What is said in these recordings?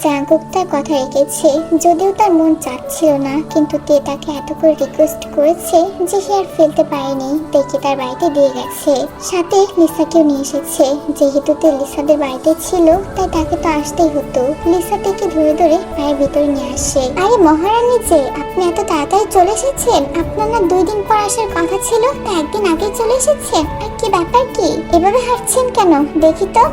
Jungkook তার কথা রেখেছে, যদিও তার মন চাচ্ছিল না, কিন্তু তে তাকে এত করে রিকোয়েস্ট করেছে যে সে আর ফেলতে পারেনি, তেকে তার বাড়িতে দিয়ে গেছে। সাথে লিসাকেও নিয়ে এসেছে। যেহেতু তে লিসাদের বাড়িতে ছিল তাই তাকে তো আসতেই হতো। লিসা তেকে ধরে ধরে বাড়ির ভিতরে নিয়ে আসে। আরে মহারানী যে, আপনি এত তাড়াতাড়ি চলে এসেছেন? আপনার না 2 দিন পর আসার কথা ছিল, তা একদিন আগে চলে এসেছেন। আর কি ব্যাপার, কি এভাবে হাঁটছেন কেন? দেখি তো।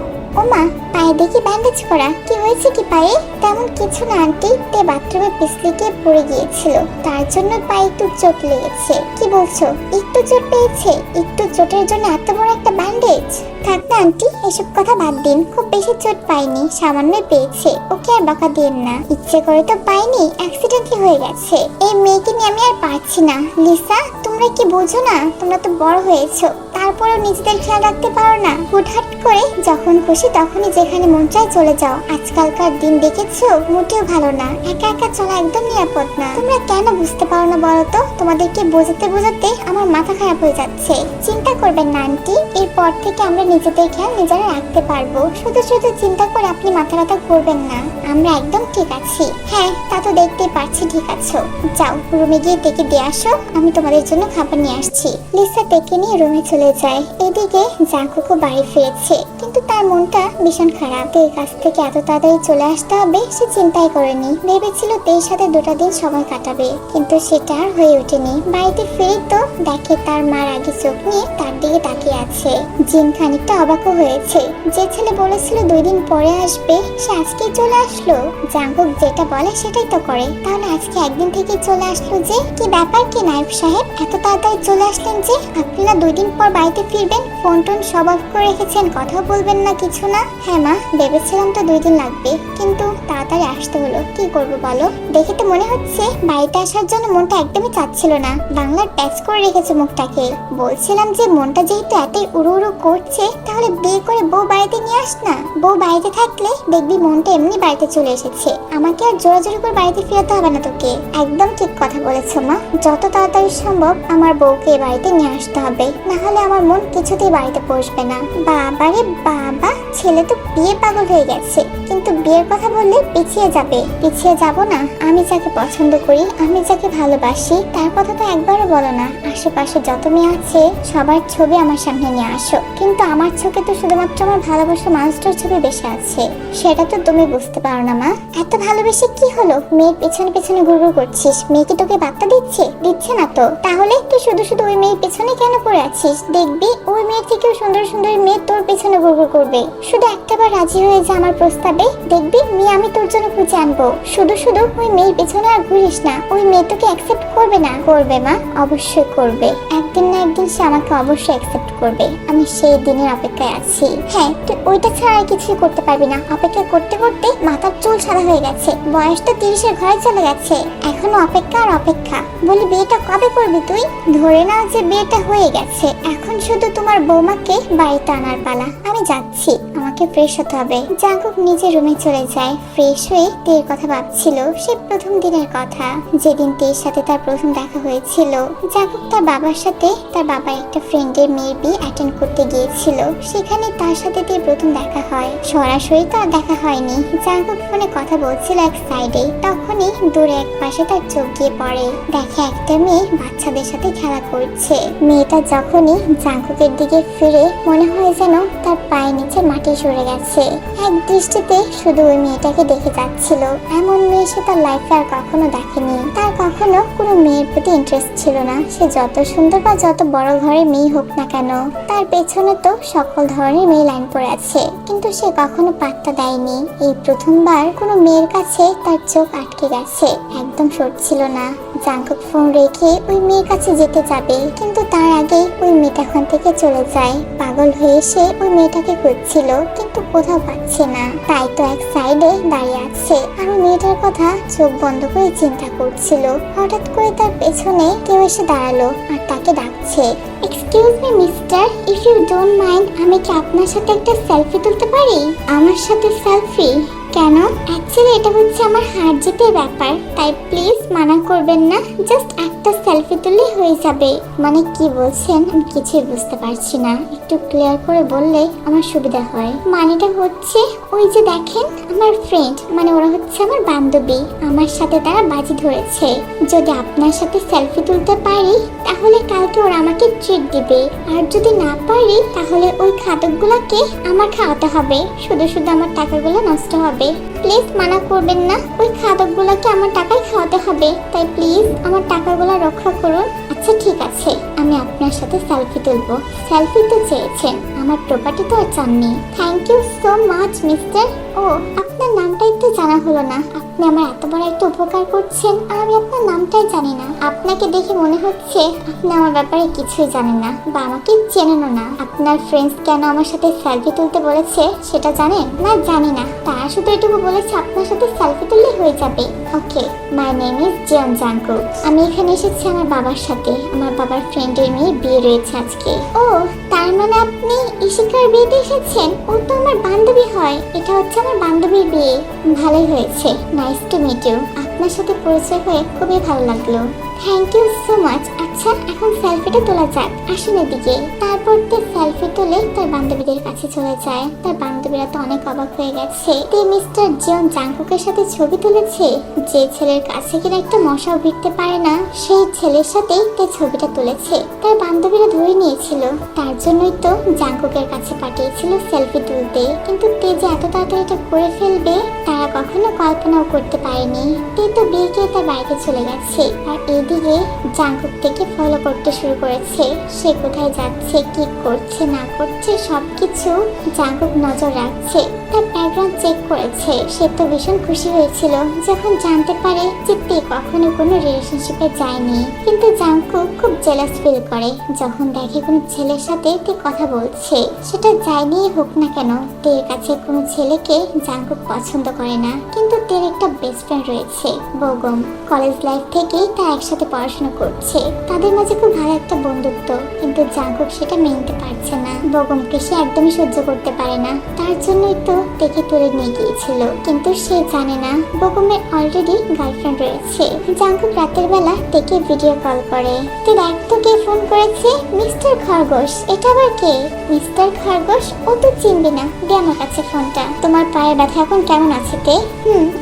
ওমা, পায়ে দেখি ব্যান্ডেজ করা। কি হয়েছে কি পায়ে? তেমন কিছু না আন্টি, তে বাথরুমে পিছলে গিয়ে পড়ে গিয়েছিল, তার জন্য পায়ে একটু চোট লেগেছে। কি বলছো, একটু চোট পেয়েছে? একটু চোটের জন্য এত বড় একটা ব্যান্ডেজ? থাক না আন্টি, এসব কথা বাদ দিন। খুব বেশি চোট পাইনি, সামান্যই পেয়েছে। ওকে আর বকা দিন না, ইচ্ছে করে তো পাইনি, অ্যাক্সিডেন্টলি হয়ে গেছে। এই মেয়েকে নিয়ে আমি আর পারছি না। লিসা, তোমরা কি বোঝো না? তোমরা তো বড় হয়েছো, তারপরেও নিজেদের খেয়াল রাখতে পারো না। হুটহাট করে যখন খুশি তখনই যেখানে মন চায় চলে যাও। আজকালকার দিন দেখেছো, মোটেও ভালো না। একা একা চলা একদম নিরাপদ না। তোমরা কেন বুঝতে পারো না বলো তো? তোমাদেরকে বোঝাতে বোঝাতে আমার মাথা খারাপ হয়ে যাচ্ছে। চিন্তা করবেন না আন্টি, এরপর থেকে আমরা নিজেদের খেয়াল নিজেরা রাখতে পারবো। শুধু শুধু চিন্তা করে আপনি মাথা ব্যথা করবেন না। আমরা একদম ঠিক আছি। হ্যাঁ, তা তো দেখতেই পাচ্ছি ঠিক আছো। যাও রুমে গিয়ে তেকে দিয়ে আসো, আমি তোমাদের জন্য খাবার নিয়ে আসছি। লিসা তেকে নিয়ে রুমে চলে যায়। এদিকে জাঙ্কুকও বাড়ি ফিরেছে, কিন্তু তার মনটা ভীষণ খারাপ। তের কাছ থেকে এত তাড়াতাড়ি চলে আসতে হবে সে চিন্তাই করেনি। ভেবেছিল তের সাথে 2টা দিন সময় কাটাবে, কিন্তু সেটা আর হয়ে ওঠেনি। বাড়িতে ফিরে তো দেখে তার মার আগে চোখ নিয়ে তার দিকে তাকিয়ে আছে। জিন খানিকটা অবাকও হয়েছে। যে ছেলে বলেছিল 2 দিন পরে আসবে, সে আজকেই চলে আসলো। জাঙ্কুক যেটা বলে সেটাই তো করে, তাহলে আজকে একদিন থেকে চলে আসলো যে? কি ব্যাপার কি নায়েব সাহেব, এত তাড়াতাড়ি চলে আসলেন যে? আপনি না 2 দিন পর বাড়িতে ফিরবেন, ফোন টোন সব অফ করে রেখেছেন, কথা বলবেন না কিছু না? হ্যাঁ মা, ভেবেছিলাম তো 2 দিন লাগবে, কিন্তু তাড়াতাড়ি আসতে হলো। কি করবো বলো? দেখে তো মনে হচ্ছে বাড়িতে আসার জন্য মনটা একদমই চাচ্ছিল না। বাংলার প্যাচ করে রেখেছে মুখটাকে। বলছিলাম যে মনটা যেহেতু এতই উড়ু উড়ু করছে, তাহলে বিয়ে করে বউ বাড়িতে নিয়ে আস না। বউ বাড়িতে থাকলে দেখবি মনটা এমনি বাড়িতে চলে এসেছে। আমাকে আর জোরাজোরি করে বাড়িতে ফিরাতে হবে না তোকে। একদম ঠিক কথা বলেছো মা, যত তাড়াতাড়ি সম্ভব আমার বউকে বাড়িতে নিয়ে আসতে হবে, না হলে আমার মন কিছুতেই বাড়িতে পৌঁছবে না। বাবারে বাবা, ছেলে তো বিয়ে পাগল হয়ে গেছে, কিন্তু বিয়ের কথা বললে পিছিয়ে যাবে। পিছিয়ে যাব না? আমি যাকে পছন্দ করি, আমি যাকে ভালোবাসি, তার কথা তো একবারও বলো না। আশেপাশে যত মেয়ে আছে সবার ছবি আমার সামনে নিয়ে আসো, কিন্তু আমার চোখে তো শুধুমাত্র আমার ভালোবাসা মানুষটার ছবি বেশি আছে। সেটা তো তুমি বুঝতে পারো না মা। এত ভালোবেসে কি হলো? মেয়ের পেছনে পেছনে ঘুরঘুর করছিস, মেয়ে কি তোকে বার্তা দিচ্ছে না তো? তাহলে তুই শুধু শুধু ওই মেয়ের পেছনে কেন পড়ে আছিস? দেখবি ওই মেয়ের থেকেও সুন্দর সুন্দর মেয়ে তোর পেছনে ঘুরঘুর করবে। শুধু একটাবার রাজি হয়ে যা আমার প্রস্তাবে, দেখবি মেয়ে আমি তোর জন্য খুঁজে আনবো। শুধু শুধু ওই মেয়ের পেছনে আর ঘুরিস না, ওই মেয়ে তোকে অ্যাকসেপ্ট করবে না। করবে মা, অবশ্যই করবে। একদিন না একদিন সে আমাকে অবশ্যই অ্যাকসেপ্ট করবে। আমি সেই দিনের অপেক্ষায় আছি। হ্যাঁ, তুই ওইটা ছাড়া আর কিছুই করতে পারবি না। অপেক্ষা করতে করতে মাথার চুল সাদা হয়ে গেছে, বয়স তো 30-এর ঘরে চলে গেছে, এখনো অপেক্ষা আর অপেক্ষা। বলি বিয়েটা কবে করবি তুই? ধরে না যে বিয়েটা হয়ে গেছে, এখন শুধু তোমার বৌমাকে বাড়িতে আনার পালা। আমি যাচ্ছি, আমাকে ফ্রেশ হতে হবে। জাঙ্কুক নিজের রুমে চলে যায়। ফ্রেশ হয়ে তের কথা ভাবছিল, সে প্রথম দিনের কথা, যেদিন তের সাথে তার প্রথম দেখা হয়েছিল। জাঙ্কুক তার বাবার সাথে তার বাবার একটা ফ্রেন্ডের মেয়ের বিয়ে অ্যাটেন্ড করতে গিয়েছিল, সেখানে তার সাথে তের প্রথম দেখা হয়। সরাসরি তো আর দেখা হয়নি। জাঙ্কুক ফোনে কথা বলছিল এক সাইডে, তখনই দূরে এক পাশে তার চোখ গিয়ে পড়ে। দেখে একটা মেয়ে বাচ্চাদের সাথে খেলা করছে। মেয়েটা যখনই জাঙ্কুকের দিকে ফিরে, মনে হয় যেন তার পায়ের নিচে মাটি সরে গেছে। এক দৃষ্টিতে শুধু ওই মেয়েটাকে দেখে যাচ্ছিল। এমন মেয়ে সে তার লাইফে আর কখনো দেখেনি। তার কখনো কোনো মেয়ের প্রতি ইন্টারেস্ট ছিল না, সে যত সুন্দর বা যত বড় ঘরের মেয়ে হোক না কেন। তার পেছনে তো সকল ধরনের মেয়ে লাইন পড়ে আছে, কিন্তু সে কখনো পাত্তা দেয়নি। এই প্রথমবার কোনো মেয়ের কাছে তার চোখ আটকে গেছে, একদম সরছিল না। জাঙ্কুক ফোন রেখে ওই মেয়ের কাছে যেতে যাবে, কিন্তু তার আগে ওই মেয়েটা ওখান থেকে চলে যায়। পাগল হয়ে সে ওই মেয়েটাকে খুঁজছিল, কিন্তু কোথাও পাচ্ছে না। তাই তো এক সাইডে দাঁড়িয়ে আছে আর ওই মেয়েটার কথা চোখ বন্ধ করে চিন্তা করছিল। হঠাৎ করে তার পেছনে কেউ এসে দাঁড়ালো আর তাকে ডাকছে। Excuse me mister, if you don't mind, আমি কি আপনার সাথে একটা সেলফি তুলতে পারি? আমার সাথে সেলফি? কেন? অ্যাকচুয়ালি এটা হচ্ছে আমার হার জিতের ব্যাপার, তাই প্লিজ মানা করবেন না। জাস্ট একটা সেলফি তুললে হয়ে যাবে। মানে কি বলছেন আমি কিছুই বুঝতে পারছি না, একটু ক্লিয়ার করে বললে আমার সুবিধা হয়। মানেটা হচ্ছে ওই যে দেখেন আমার ফ্রেন্ড, মানে ওরা হচ্ছে আমার বান্ধবী, আমার সাথে তারা বাজি ধরেছে যদি আপনার সাথে সেলফি তুলতে পারি তাহলে কালকে ওরা আমাকে ট্রিট দিবে, আর যদি না পারি তাহলে ওই খাদকগুলোকে আমার খাওয়াতে হবে, শুধু শুধু আমার টাকাগুলো নষ্ট হবে। প্লিজ মানা করবেন না, ওই খাদকগুলোকে আমার টাকায় খাওয়াতে হবে, তাই প্লিজ আমার টাকাগুলো রক্ষা করুন। আচ্ছা ঠিক আছে, আমি আপনার সাথে সেলফি তুলবো। সেলফি তো চেয়েছেন, আমার প্রপার্টি তো আর চাননি। Thank you so much mister. ও আপনার নামটাই তো জানা হলো না। আপনি আমার এত বড় একটা উপকার করছেন আর আমি আপনার নামটাই জানি না। আপনাকে দেখে মনে হচ্ছে আপনি আমার ব্যাপারে কিছুই জানেন না বা আমাকে চেনেনও না। আপনার ফ্রেন্ডস কেন আমার সাথে সেলফি তুলতে বলেছে সেটা জানেন? না জানি না, তারা শুধু এটুকু বলেছে আপনার সাথে সেলফি তুললে হয়ে যাবে। ওকে, মাই নেম ইজ জিয়ন জাংকুক। আমি এখানে এসেছি আমার বাবার সাথে, আমার বাবার ফ্রেন্ডের মেয়ে বিয়ে রয়েছে আজকে। ও তার মানে আপনি ইশিকার বিয়েতে এসেছেন? ও তো আমার বান্ধবী হয়, এটা হচ্ছে আমার বান্ধবীর বিয়ে। ভালোই হয়েছে, নাইস টু মিট ইউ। আপনার সাথে পরিচয় হয়ে খুবই ভালো লাগলো। Thank you so much. আচ্ছা এখন সেলফিটা তোলা যাক, আসুন এদিকে। তারপর তে সেলফি তুলে তার বান্ধবীদের কাছে চলে যায়। তার বান্ধবীরা তো অনেক অবাক হয়ে গেছে, তে মিস্টার জিয়ন জাংকুকের সাথে ছবি তুলেছে। যে ছেলের কাছে কিনা একটা মশাও ভিড়তে পারে না, সেই ছেলের সাথেই তে ছবিটা তুলেছে। তার বান্ধবীরা ধরে নিয়েছিল, তার জন্যই তো জাংকুকের কাছে পাঠিয়েছিল সেলফি তুলতে। কিন্তু তে যে এত তাড়াতাড়ি এটা করে ফেলবে তারা কখনো কল্পনাও করতে পারেনি। তে তো বিয়েকে তার বাড়িতে চলে গেছে, আর এদিকে জাংকুক থেকে ফলো করতে শুরু করেছে। সে কোথায় যাচ্ছে, কি করছে না করছে সবকিছু জাংকুক নজর রাখছে। তার ব্যাকগ্রাউন্ড চেক করেছে। সে তো ভীষণ খুশি হয়েছিল যখন জানতে পারে যে তে কখনো কোনো রিলেশনশিপে যায়নি। কিন্তু জাংকুক খুব জেলাস ফিল করে যখন দেখে কোনো ছেলের সাথে তে কথা বলছে। সেটা যাই নিয়ে হোক না কেন, তের কাছে কোনো ছেলেকে জাংকুক পছন্দ করে না। কিন্তু তের একটা বেস্ট ফ্রেন্ড রয়েছে বগম। কলেজ লাইফ থেকেই তা একসাথে পড়াশোনা করছে, তাদের মাঝে খুব ভালো একটা বন্ধুত্ব। কিন্তু জাংকুক সেটা মেনতে পারছে না, বগমকে সে একদমই সহ্য করতে পারে না। তার জন্যই তো তেকে তুলে নিয়ে গিয়েছিল। কিন্তু সে জানে না বগমের অলরেডি গার্লফ্রেন্ড রয়েছে। জাংকুক রাতের বেলা তেকে ভিডিও কল করে। তে দেখ তো কে ফোন করেছে। মিস্টার খরগোশ। এটা আবার কে? মিস্টার খরগোশ? ও তো চিনবি না, দে আমার কাছে ফোনটা। তোমার পায়ের ব্যথা এখন কেমন আছে তে?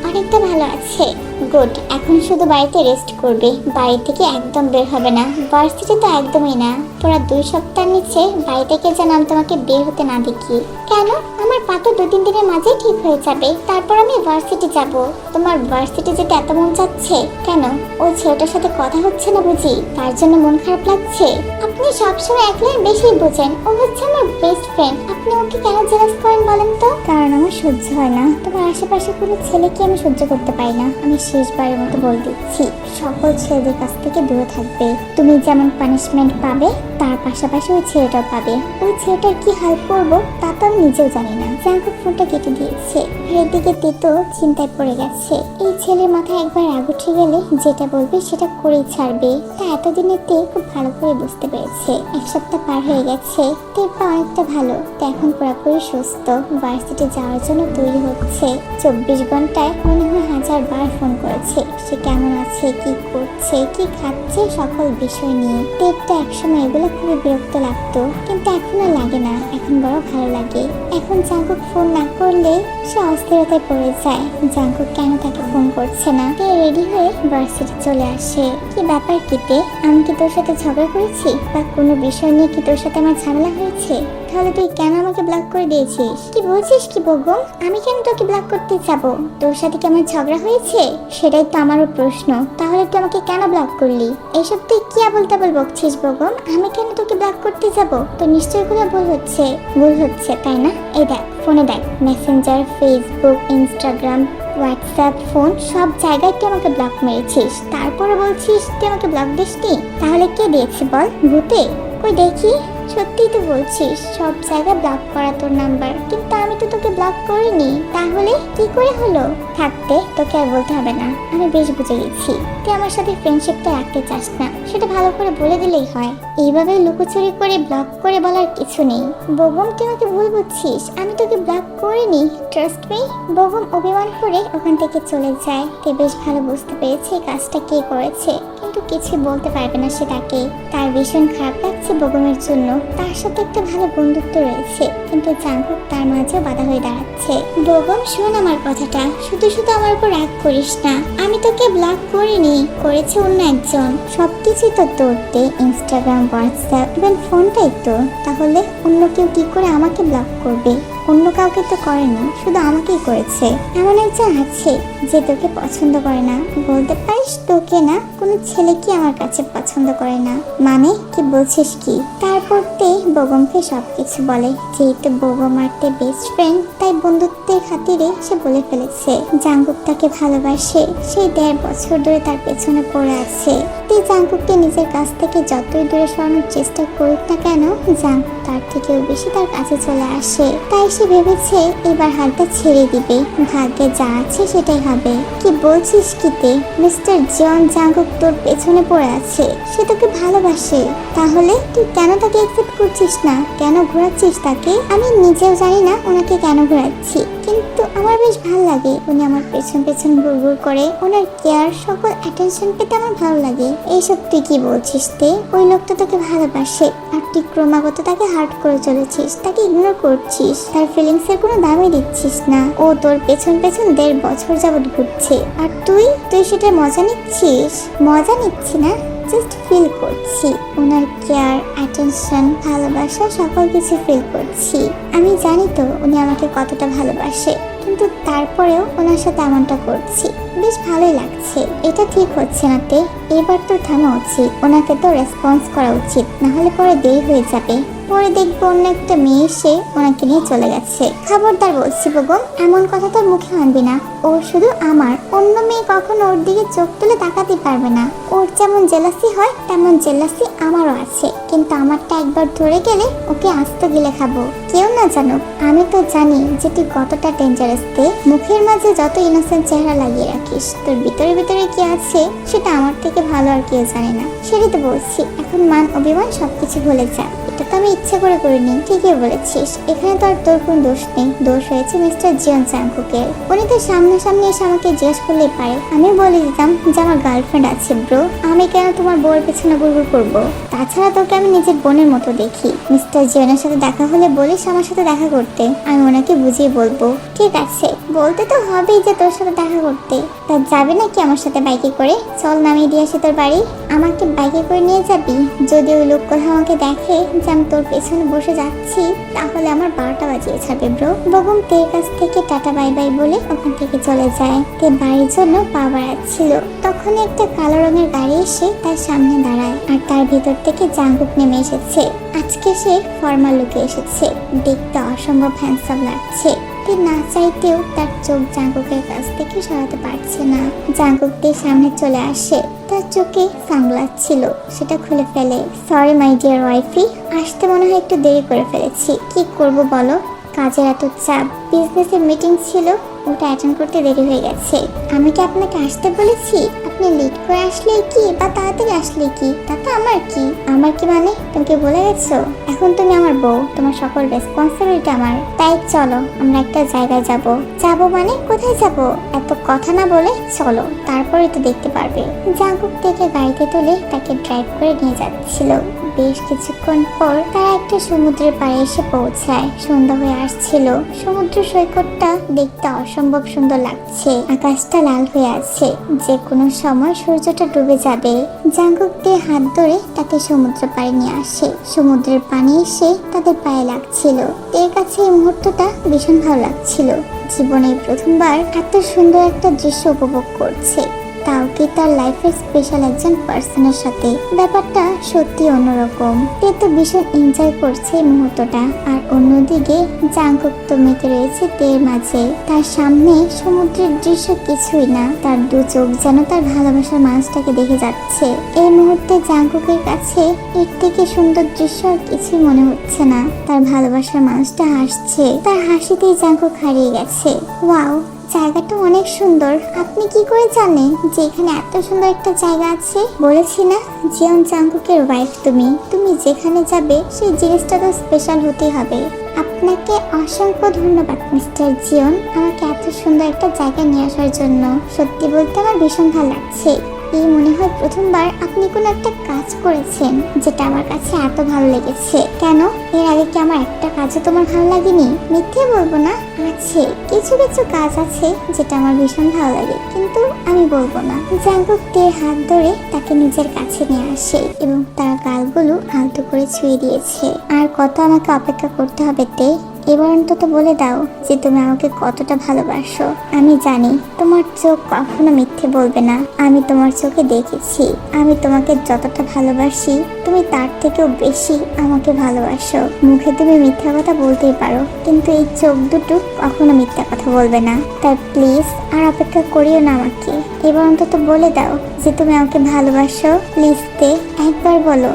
অনেকটা ভালো আছে। গুড, এখন শুধু বাড়িতে রেস্ট করবে, বাড়ি থেকে একদম বের হবে না। ভার্সিটি তো একদমই না, পুরো 2 সপ্তাহ নিচে বাড়ি থেকে যেন আমি তোমাকে বের হতে না দেখি। কেন? আমার পা তো 2-3 দিনের মাঝে ঠিক হয়ে যাবে, তারপর আমি ভার্সিটি যাব। তোমার ভার্সিটি যেতে এত মন চাচ্ছে কেন? ওই ছেলেটার সাথে কথা হচ্ছে না বুঝি, তার জন্য মন খারাপ লাগছে? আপনি সবসময় এক লাইন বেশি বোঝেন। ও হচ্ছে আমার বেস্ট ফ্রেন্ড, আপনি ওকে কেন জেলাস করেন বলেন তো? কারণ আমার সহ্য হয় না, তোমার আশেপাশে কোনো ছেলেকে আমি সহ্য করতে পারি না। আমি শেষবারের মতো বলে দিচ্ছি, সকল ছেলেদের কাছ থেকে দূরে থাকবে। তুমি যেমন পানিশমেন্ট পাবে তার পাশাপাশি ওই ছেলেটাও পাবে। ওই ছেলেটার কি হাল করবো তা তো আমি নিজেও জানি না। জাংকুক ফোনটা কেটে দিয়েছে। এদিকে তেতো চিন্তায় পড়ে গেছে। এই ছেলের মাথায় একবার রাগ উঠে গেলে যেটা বলবে সেটা করেই ছাড়বে। তা এতদিনে তে খুব ভালো করে বুঝতে পেরেছে। 1 সপ্তাহ পার হয়ে গেছে, তের পা অনেকটা ভালো। তে এখন পুরোপুরি সুস্থ, ভার্সিটি যাওয়ার জন্য তৈরি হচ্ছে। 24 ঘন্টায় মনে হয় 1000 বার ফোন করেছে। সে কেমন আছে, কি করছে, কি খাচ্ছে, সকল বিষয় নিয়ে। তের তো একসময় এগুলো খুবই বিরক্ত লাগতো, কিন্তু এখন আর লাগে না, এখন বড় ভালো লাগে। এখন জাংকুক ফোন না করলে সে অস্থিরতায় পড়ে যায়। জাংকুক কেন তাকে ফোন করছে না। তে রেডি হয়ে ভার্সিটি চলে আসে। কি ব্যাপার কিতে, আমি কি তোর সাথে ঝগড়া করেছি বা কোনো বিষয় নিয়ে কি তোর সাথে আমার ঝামেলা হয়েছে? তাহলে তুই কেন আমাকে ব্লক করে দিয়েছিস? কি বলছিস কি বগম? আমি কেন তোকে ব্লক করতে যাব? তোর সাথে কি আমার ঝগড়া হয়েছে? সেটাই তো আমারও প্রশ্ন। তাহলে তুই আমাকে কেন ব্লক করলি? এইসব তুই কি আবল তাবল বকছিস বগম? আমি কেন তোকে ব্লক করতে যাব? তো নিশ্চয়ই কোনো ভুল হচ্ছে। ভুল হচ্ছে তাই না? এই দেখ ফোনে দেখ, Messenger, Facebook, Instagram, WhatsApp, phone সব জায়গায় তুই আমাকে ব্লক মেরেছিস, তারপরে বলছিস তুই আমাকে ব্লক দিসনি। তাহলে কে দিয়েছে বল? ভূতে? কই দেখি। সত্যিই তো বলছিস সব জায়গায় ব্লক করা তোর নাম্বার, কিন্তু আমি তো তোকে ব্লক করিনি। তাহলে কি করে হলো? থাকতে তোকে আর বলতে হবে না, আমি বেশ বুঝে গেছি। তুই আমার সাথে ফ্রেন্ডশিপটা রাখতে চাস না সেটা ভালো করে বলে দিলেই হয়। এইভাবে লুকোচুরি করে ব্লক করে বলার কিছু নেই। বেগম তুই আমাকে ভুল বুঝছিস, আমি তোকে ব্লক করিনি, ট্রাস্ট মি। বেগম অভিমান করে ওখান থেকে চলে যায়। তে বেশ ভালো বুঝতে পেরেছে কাজটা কে করেছে, কিন্তু কিছু বলতে পারবে না সে তাকে। তার ভীষণ খারাপ লাগছে বেগমের জন্য। তার সাথে একটা ভালো বন্ধুত্ব রয়েছে, কিন্তু জাঙ্কুক তার মাঝেও বাধা হয়ে দাঁড়াচ্ছে। বেগম শোন আমার কথাটা, শুধু শুধু আমার উপর রাগ করিস না। আমি তোকে ব্লক করিনি, করেছে অন্য একজন। সবকিছুই তো তোরতে, ইনস্টাগ্রাম, হোয়াটসঅ্যাপ, ইভেন ফোনটাই তো। তাহলে অন্য কেউ কি করে আমাকে ব্লক করবে? অন্য কাউকে তো করেনি, শুধু আমাকেই করেছে। এমন একজন আছে যে তোকে পছন্দ করে না। বলতে পারিস তোকে না, কোনো ছেলে কি আমার কাছে পছন্দ করে না? মানে কি বলছিস কি? তারপর তে বেগমকে সবকিছু বলে। যেহেতু বেগম আর তে বেস্ট ফ্রেন্ড, তাই বন্ধুত্বের খাতিরে সে বলে ফেলেছে জাঙ্কুক তাকে ভালোবাসে। সেই 1.5 বছর ধরে তার পেছনে পড়ে আছে। তে জাঙ্কুককে নিজের কাছ থেকে যতই দূরে সরানোর চেষ্টা করুক না কেন, জাঙ্কুক তার থেকেও বেশি তার কাছে চলে আসে। তাই সে ভেবেছে এবার হালটা ছেড়ে দিবে, ভাগ্যে যা আছে সেটাই হবে। কি বলছিস কিতে? মিস্টার জন জাঙ্কুক তোর পেছনে পড়ে আছে, সে তোকে ভালোবাসে। তাহলে তুই কেন তাকে অ্যাকসেপ্ট করছিস না? কেন ঘোরাচ্ছিস তাকে? আমি নিজেও জানি না ওনাকে কেন ঘোরাচ্ছি, কিন্তু আমার বেশ ভালো লাগে। উনি আমার পেছন পেছন ঘুরঘুর করে, ওনার কেয়ার, সকল অ্যাটেনশন পেতে আমার ভালো লাগে। এইসব তুই কি বলছিস তে? ওই লোকটা তোকে ভালোবাসে আর তুই ক্রমাগত তাকে হার্ট করে চলেছিস, তাকে ইগনোর করছিস, তার ফিলিংস এর কোনো দামই দিচ্ছিস না। ও তোর পেছন পেছন 1.5 বছর যাবত ঘুরছে, আর তুই সেটা মজা নিচ্ছিস? মজা নিচ্ছি না, জাস্ট ফিল করছি। ওনার কেয়ার, অ্যাটেনশন, ভালোবাসা সকল কিছু ফিল করছি। আমি জানি তো উনি আমাকে কতটা ভালোবাসে, কিন্তু তারপরেও ওনার সাথে এমনটা করছি, বেশ ভালোই লাগছে। এটা ঠিক হচ্ছে না তে, এবার তো থামা উচিত। ওনাকে তো রেসপন্স করা উচিত, না হলে পরে দেরি হয়ে যাবে। পরে দেখবো অন্য একটা মেয়ে এসে ওনাকে নিয়ে চলে গেছে। খবরদার বলছি বেগম, এমন কথা তোর মুখে আনবি না। ও শুধু আমার, অন্য মেয়ে কখনো ওর দিকে চোখ তুলে তাকাতে পারবে না। ওর যেমন জেলাসি হয় তেমন জেলাসি আমারও আছে, কিন্তু আমারটা একবার ধরে গেলে ওকে আস্ত গিলে খাবো। কেউ না জানুক, আমি তো জানি যে তুই কতটা ডেঞ্জারাস তে। মুখের মাঝে যত ইনোসেন্ট চেহারা লাগিয়ে রাখিস, তোর ভিতরে ভিতরে কি আছে সেটা আমার থেকে ভালো আর কেউ জানে না। সেটাই তো বলছি, এখন মান অভিমান সবকিছু ভুলে যা। এটা তো আমি ইচ্ছে করে করিনি। ঠিকই বলেছিস, এখানে তো আর তোর কোনো দোষ নেই। দোষ হয়েছে মিস্টার জিয়ন জাঙ্কুকের। উনি তো সামনাসামনি এসে আমাকে জিজ্ঞেস করলেই পারে, আমি বলে দিতাম যে আমার গার্লফ্রেন্ড আছে ব্রো, আমি কেন তোমার বউয়ের পেছনে ঘুরঘুর করবো? তাছাড়া তোকে আমি নিজের বোনের মতো দেখি। মিস্টার জিয়নের সাথে দেখা হলে বলিস আমার সাথে দেখা করতে, আমি ওনাকে বুঝিয়ে বলবো। ঠিক আছে, বলতে তো হবেই যে তোর সাথে দেখা করতে। তা যাবে নাকি আমার সাথে বাইকে করে? চল নামিয়ে দিয়ে আসি তোর বাড়ি। আমাকে বাইকে করে নিয়ে যাবি? যদি ওই লোক কোথাও আমাকে দেখে যে আমি তোর পেছনে বসে যাচ্ছি, তাহলে আমার 12টা বাজিয়ে ছাড়বে ব্রো। বেগম তের কাছ থেকে টাটা বাই বাই বলে ওখান থেকে চলে যায়। তে বাড়ির জন্য পা বাড়াচ্ছিল, তখন একটা কালো রঙের গাড়ি এসে তার সামনে দাঁড়ায়, আর তার ভিতর থেকে জাঙ্কুক নেমে এসেছে। আজকে সে ফর্মাল লুকে এসেছে, দেখতে অসম্ভব হ্যান্ডসাম লাগছে। তে না চাইতেও তার চোখ জাঙ্কুকের কাছ থেকে সরাতে পারছে না। জাঙ্কুক তে সামনে চলে আসে, তার চোখে সানগ্লাস ছিল, সেটা খুলে ফেলে। সরি মাই ডিয়ার ওয়াইফি, আসতে মনে হয় একটু দেরি করে ফেলেছি। কি করব বলো, কাজের এত চাপ, বিজনেসের মিটিং ছিল, ওটা অ্যাটেন্ড করতে দেরি হয়ে গেছে। আমি কি আপনাকে আসতে বলেছি? আপনি লেট করে আসলে কি বা তাড়াতাড়ি আসলে কি, তাতে আমার কি? আমার কি মানে তুমি কি বলে গেছো? এখন তুমি আমার বউ, তোমার সকল রেসপন্সিবিলিটি আমার। তাই চলো আমরা একটা জায়গায় যাব। যাবো মানে কোথায় যাব? এত কথা না বলে চলো, তারপরে তো দেখতে পারবে। জাঙ্কুক থেকে গাড়িতে তুলে তাকে ড্রাইভ করে নিয়ে যাচ্ছিল। বেশ কিছুক্ষণ পর তারা একটা সমুদ্রের পাড়ে এসে পৌঁছায়। সন্ধ্যা হয়ে আসছিল, সমুদ্র সৈকতটা দেখতে অসম্ভব সুন্দর লাগছে। আকাশটা লাল হয়ে আছে, যে কোনো সময় সূর্যটা ডুবে যাবে। জাঙ্কুক দিয়ে হাত ধরে তাকে সমুদ্র পাড়ে নিয়ে আসে। সমুদ্রের পানি এসে তাদের পায়ে লাগছিল। এর কাছে এই মুহূর্তটা ভীষণ ভালো লাগছিল। জীবনে প্রথমবার এত সুন্দর একটা দৃশ্য উপভোগ করছে, তাও কি তার লাইফের স্পেশাল একজন পার্সনের সাথে। ব্যাপারটা সত্যি অন্যরকম। সে তো ভীষণ এনজয় করছে এই মুহূর্তটা, আর অন্যদিকে জাঙ্কুক তো মেতে রয়েছে তের মাঝে। তার সামনে সমুদ্রের দৃশ্য কিছুই না, তার দু চোখ যেন তার ভালোবাসার মানুষটাকে দেখে যাচ্ছে। এই মুহূর্তে জাঙ্কুকের কাছে এর থেকে সুন্দর দৃশ্য আর কিছুই মনে হচ্ছে না। তার ভালোবাসার মানুষটা হাসছে, তার হাসিতেই জাঙ্কুক হারিয়ে গেছে। ওয়াও, জায়গাটা অনেক সুন্দর। আপনি কি করে জানেন যে এখানে এত সুন্দর একটা জায়গা আছে? বলেছি না, জিয়ন জাঙ্কুকের ওয়াইফ তুমি। তুমি যেখানে যাবে সেই জিনিসটা তো স্পেশাল হতেই হবে। আপনাকে অসংখ্য ধন্যবাদ মিস্টার জিয়ন, আমাকে এত সুন্দর একটা জায়গা নিয়ে আসার জন্য। সত্যি বলতে আমার ভীষণ ভালো লাগছে। এই মনে হয় প্রথমবার আপনি কোনো একটা কাজ করেছেন যেটা আমার কাছে এত ভালো লেগেছে। কেন, এর আগে কি আমার একটা কাজও তোমার ভালো লাগেনি? মিথ্যে বলবো না, আছে কিছু কিছু কাজ আছে যেটা আমার ভীষণ ভালো লাগে, কিন্তু আমি বলবো না। জাঙ্কুক তের হাত ধরে তাকে নিজের কাছে নিয়ে আসে এবং তার গালগুলো আলতো করে ছুঁয়ে দিয়েছে। আর কত আমাকে অপেক্ষা করতে হবে তে? এবার অন্তত বলে দাও যে তুমি আমাকে কতটা ভালোবাসো। আমি জানি তোমার চোখ কখনো মিথ্যে বলবে না। আমি তোমার চোখে দেখেছি আমি তোমাকে যতটা ভালোবাসি তুমি তার থেকেও বেশি আমাকে ভালোবাসো। মুখে তুমি মিথ্যা কথা বলতেই পারো, কিন্তু এই চোখ দুটো কখনো মিথ্যা কথা বলবে না। তাই প্লিজ আর অপেক্ষা করিও না আমাকে। এবার অন্তত বলে দাও যে তুমি আমাকে ভালোবাসো। প্লিজ তে, একবার বলো।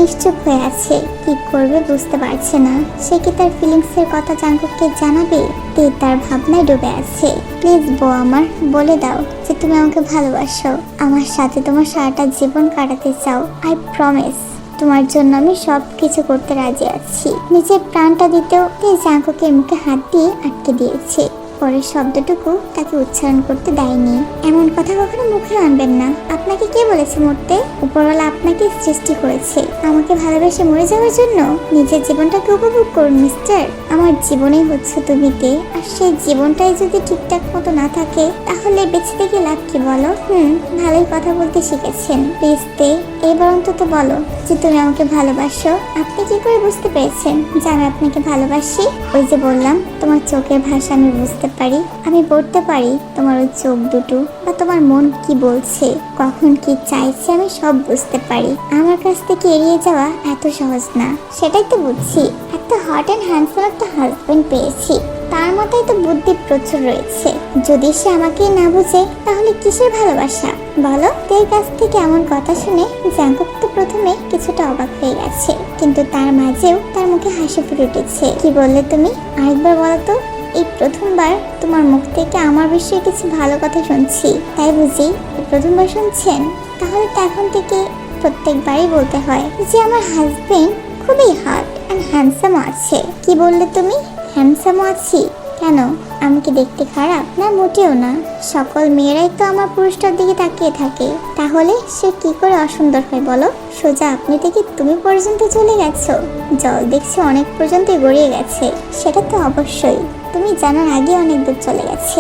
নিশ্চুপ হয়ে আছে, কি করবে বুঝতে পারছে না। সে কি তার ফিলিংসের কথা জাঙ্কুককে জানাবে? তে তার ভাবনায় ডুবে আছে। প্লিজ বউ আমার, বলে দাও যে তুমি আমাকে ভালোবাসো, আমার সাথে তোমার সারাটা জীবন কাটাতে চাও। আই প্রমিস তোমার জন্য আমি সব কিছু করতে রাজি আছি। নিজের প্রাণটা দিতেও তে জাঙ্কুকের মুখে হাত দিয়ে আটকে দিয়েছে। পরের শব্দটুকু তাকে উচ্চারণ করতে দেয়নি। এমন কথা কখনো মুখে আনবেন না। আপনাকে কে বলেছে মরতে? উপরওয়ালা আপনাকে সৃষ্টি করেছে আমাকে ভালোবেসে মরে যাওয়ার জন্য। নিজের জীবনটাকে উপভোগ করুন মিস্টার। আমার জীবনেই হচ্ছে তুমিতে, আর সেই জীবনটাই যদি ঠিকঠাক মতো না থাকে তাহলে বেঁচে থেকে লাভ কি বলো? ভালোই কথা বলতে শিখেছেন। প্লিজ তে, এবার অন্তত বলো যে তুমি আমাকে ভালোবাসো। আপনি কি করে বুঝতে পেরেছেন যে আমি আপনাকে ভালোবাসি? ওই যে বললাম, তোমার চোখের ভাষা আমি বুঝতে পারি। আমি পড়তে পারি তোমার ওই চোখ দুটো, বা তোমার মন কি বলছে, কখন কি চাইছে আমি সব বুঝতে পারি। আমার কাছ থেকে এড়িয়ে যাওয়া এত সহজ না, সেটাই তো বুঝছি। একটা হট অ্যান্ড হ্যান্ডসাম একটা হাজবেন্ড পেয়েছি, তার মাথায় তো বুদ্ধি প্রচুর রয়েছে। যদি সে আমাকে না বুঝে তাহলে কিসের ভালোবাসা বলো? তের কাছ থেকে এমন কথা শুনে জাঙ্কুক তো প্রথমে কিছুটা অবাক হয়ে গেছে, কিন্তু তার মাঝেও তার মুখে হাসি ফুটে উঠেছে। কি বললে তুমি? আরেকবার বলো তো। এই প্রথমবার তোমার মুখ থেকে আমার বিষয়ে কিছু ভালো কথা শুনছি, তাই বুঝি? প্রথমবার শুনছেন? তাহলে তো এখন থেকে প্রত্যেকবারই বলতে হয় যে আমার হাজবেন্ড খুবই হট অ্যান্ড হ্যান্ডসাম আছে। কি বললে তুমি? হ্যান্ডসামও আছি? কেন, আমি কি দেখতে খারাপ? না, মোটেও না। সকল মেয়েরাই তো আমার পুরুষটার দিকে তাকিয়ে থাকে, তাহলে সে কি করে অসুন্দর হয় বলো? সোজা আপনি থেকে তুমি পর্যন্ত চলে গেছো, জল দেখছি অনেক পর্যন্তই গড়িয়ে গেছে। সেটা তো অবশ্যই, তুমি জানার আগে অনেক দূর চলে গেছে।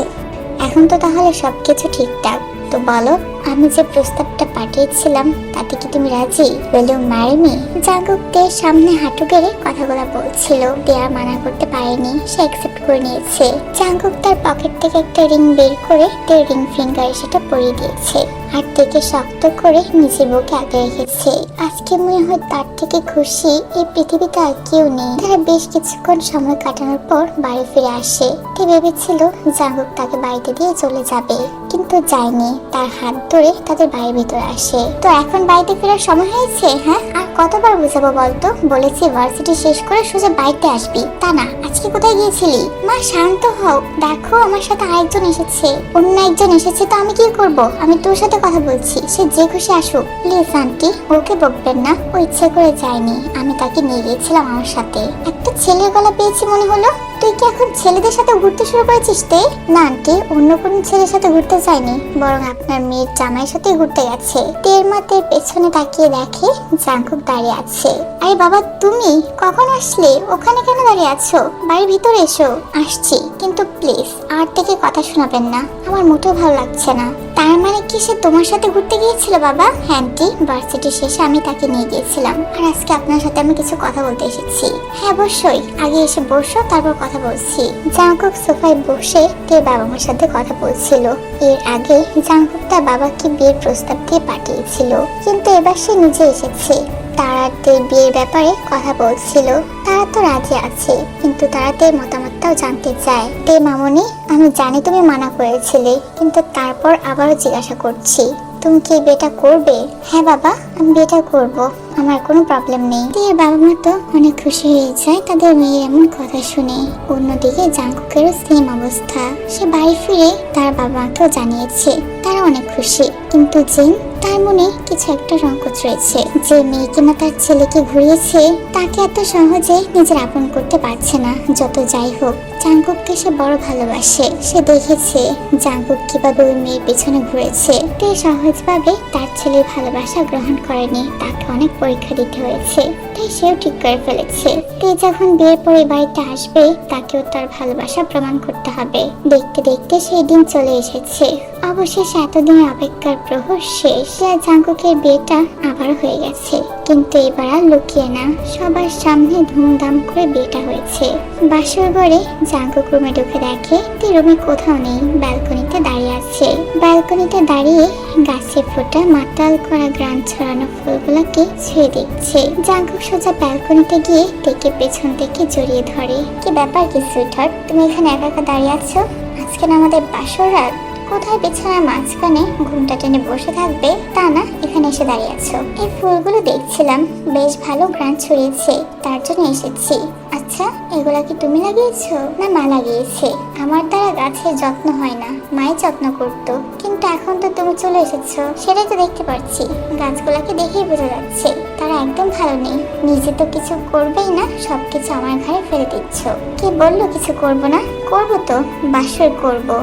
এখন তো তাহলে সবকিছু ঠিকঠাক। তো বলো, আমি যে প্রস্তাবটা পাঠিয়েছিলাম তাতে কি তুমি রাজি? Will you marry me? Jungkook তের সামনে হাঁটু গেড়ে কথাগুলো বলছিল। তে আর মানা করতে পারেনি, সে অ্যাকসেপ্ট করে নিয়েছে। জাঙ্কুক তার পকেট থেকে একটা রিং বের করে তের রিং ফিঙ্গারে সেটা পরিয়ে দিয়েছে, আর তেকে শক্ত করে নিজের বুকে আগলে রেখেছে। আজকে মনে হয় তার থেকে খুশি এই পৃথিবীতে আর কেউ নেই। তারা বেশ কিছুক্ষণ সময় কাটানোর পর বাড়ি ফিরে আসে। তে ভেবেছিল জাঙ্কুক তাকে বাড়িতে দিয়ে চলে যাবে, কিন্তু যায়নি। তার হাত ধরে তাদের বাড়ির ভিতরে আসে। তো এখন বাড়িতে ফেরার সময় হয়েছে। হ্যাঁ, আর কতবার বুঝাবো বলতো? বলেছি ভার্সিটি শেষ করে সোজা বাড়িতে আসবি, তা না। আজকে কোথায় গিয়েছিলি? মা শান্ত হও, দেখো আমার সাথে আরেকজন এসেছে। অন্য একজন এসেছে তো আমি কি করব? আমি তোর সাথে কথা বলছি, সে যে খুশি আসুক। প্লিজ আন্টি, ওকে বকবেন না, ও ইচ্ছে করে যায়নি। আমি তাকে নিয়ে গিয়েছিলাম আমার সাথে। একটা ছেলের গলা পেয়েছি মনে হলো। তুই কি এখন ছেলেদের সাথে ঘুরতে শুরু করেছিস তে? না আন্টি, অন্য কোনো ছেলের সাথে ঘুরতে যায়নি, বরং আপনার মেয়ের জামাইয়ের সাথে ঘুরতে গেছে। তের মা তের পেছনে তাকিয়ে দেখে জাঙ্কুক দাঁড়িয়ে আছে। আরে বাবা, তুমি কখন আসলে? ওখানে কেন দাঁড়িয়ে আছো? বাড়ির ভিতরে এসো। আসছি, কিন্তু প্লিজ আর থেকে কথা শোনাবেন না, আমার মোটেও ভালো লাগছে না। তার মানে কি সে তোমার সাথে ঘুরতে গিয়েছিল বাবা? হ্যাঁ আন্টি, ভার্সিটি শেষে আমি তাকে নিয়ে গিয়েছিলাম, আর আজকে আপনার সাথে আমি কিছু কথা বলতে এসেছি। হ্যাঁ অবশ্যই, আগে এসে বসো, তারপর কথা বলছি। জাঙ্কুক সোফায় বসে তের বাবা মার সাথে কথা বলছিল। এর আগে জাঙ্কুক তার বাবাকে বিয়ের প্রস্তাব দিয়ে পাঠিয়েছিল, কিন্তু এবার সে নিজে এসেছে। তারা তের বিয়ের ব্যাপারে কথা বলছিল। তারা তো রাজি আছে, কিন্তু তারা তের মতামতটাও জানতে চায়। তে মামনি, আমি জানি তুমি মানা করেছিলে, কিন্তু তারপর আবারও জিজ্ঞাসা করছি, তুমি কি বিয়েটা করবে? হ্যাঁ বাবা, আমি বিয়েটা করব। আমার কোনো প্রবলেম নেই। তিয়ার বাবা মা তো অনেক খুশি হয়ে যায় তাদের মেয়ের এমন কথা শুনে। অন্যদিকে জাঙ্কুকেরও সেম অবস্থা। সে বাড়ি ফিরে তার বাবা মাকেও জানিয়েছে, তারা অনেক খুশি। কিন্তু জিন, তার মনে কিছু একটা সংকোচ রয়েছে। যে মেয়ে কিনা তার ছেলেকে ঘুরিয়েছে তাকে এত সহজে নিজের আপন করতে পারছে না। যত যাই হোক, জাঙ্কুককে সে বড় ভালোবাসে। সে দেখেছে জাঙ্কুক কিভাবে ওই মেয়ের পেছনে ঘুরেছে। তে সহজভাবে তার ছেলের ভালোবাসা গ্রহণ করেনি, তাকে অনেক পরীক্ষা দিতে হয়েছে। তাই সেও ঠিক করে ফেলেছে তে যখন বিয়ের পরে বাড়িতে আসবে তাকেও তার ভালোবাসা প্রমাণ করতে হবে। দেখতে দেখতে সেই দিন চলে এসেছে। অবশেষে এতদিনের অপেক্ষার প্রহর শেষ। জাঙ্কুকের বিয়েটা আবার হয়ে গেছে, কিন্তু এবার আর লুকিয়ে না, সবার সামনে ধুমধাম করে বিয়েটা হয়েছে। বাসর ঘরে জাঙ্কুক রুমে ঢুকে দেখে তে রুমে কোথাও নেই, ব্যালকনিতে দাঁড়িয়ে আছে। ব্যালকনিতে দাঁড়িয়ে গাছে ফোটা মাতাল করা গ্রান ছড়ানো ফুলগুলোকে ছুঁয়ে দেখছে। জাঙ্কুক সোজা ব্যালকনিতে গিয়ে তেকে পেছন থেকে জড়িয়ে ধরে। কি ব্যাপার কি সুইটহার্ট, তুমি এখানে একা একা দাঁড়িয়ে আছো? আজকে না আমাদের বাসর রাত, কোথায় বিছানার মাঝখানে ঘুমটা টেনে বসে থাকবে তা না, এখানে এসে দাঁড়িয়ে আছো। এই ফুলগুলো দেখছিলাম, বেশ ভালো গ্রান ছড়িয়েছে, তার জন্য এসেছি। আচ্ছা, এগুলা কি তুমি লাগিয়েছো না মা লাগিয়েছে? আমার দ্বারা গাছের যত্ন হয় না, মাই যত্ন করতো, কিন্তু এখন তো তুমি চলে এসেছো, সেটাই তো দেখতে পাচ্ছি। গাছগুলাকে দেখেই বোঝা যাচ্ছে তারা একদম ভালো নেই। নিজে তো কিছু করবেই না, সবকিছু আমার ঘাড়ে ফেলে দিচ্ছ। কে বললো কিছু করবো না? করবো তো, বাসর করবো।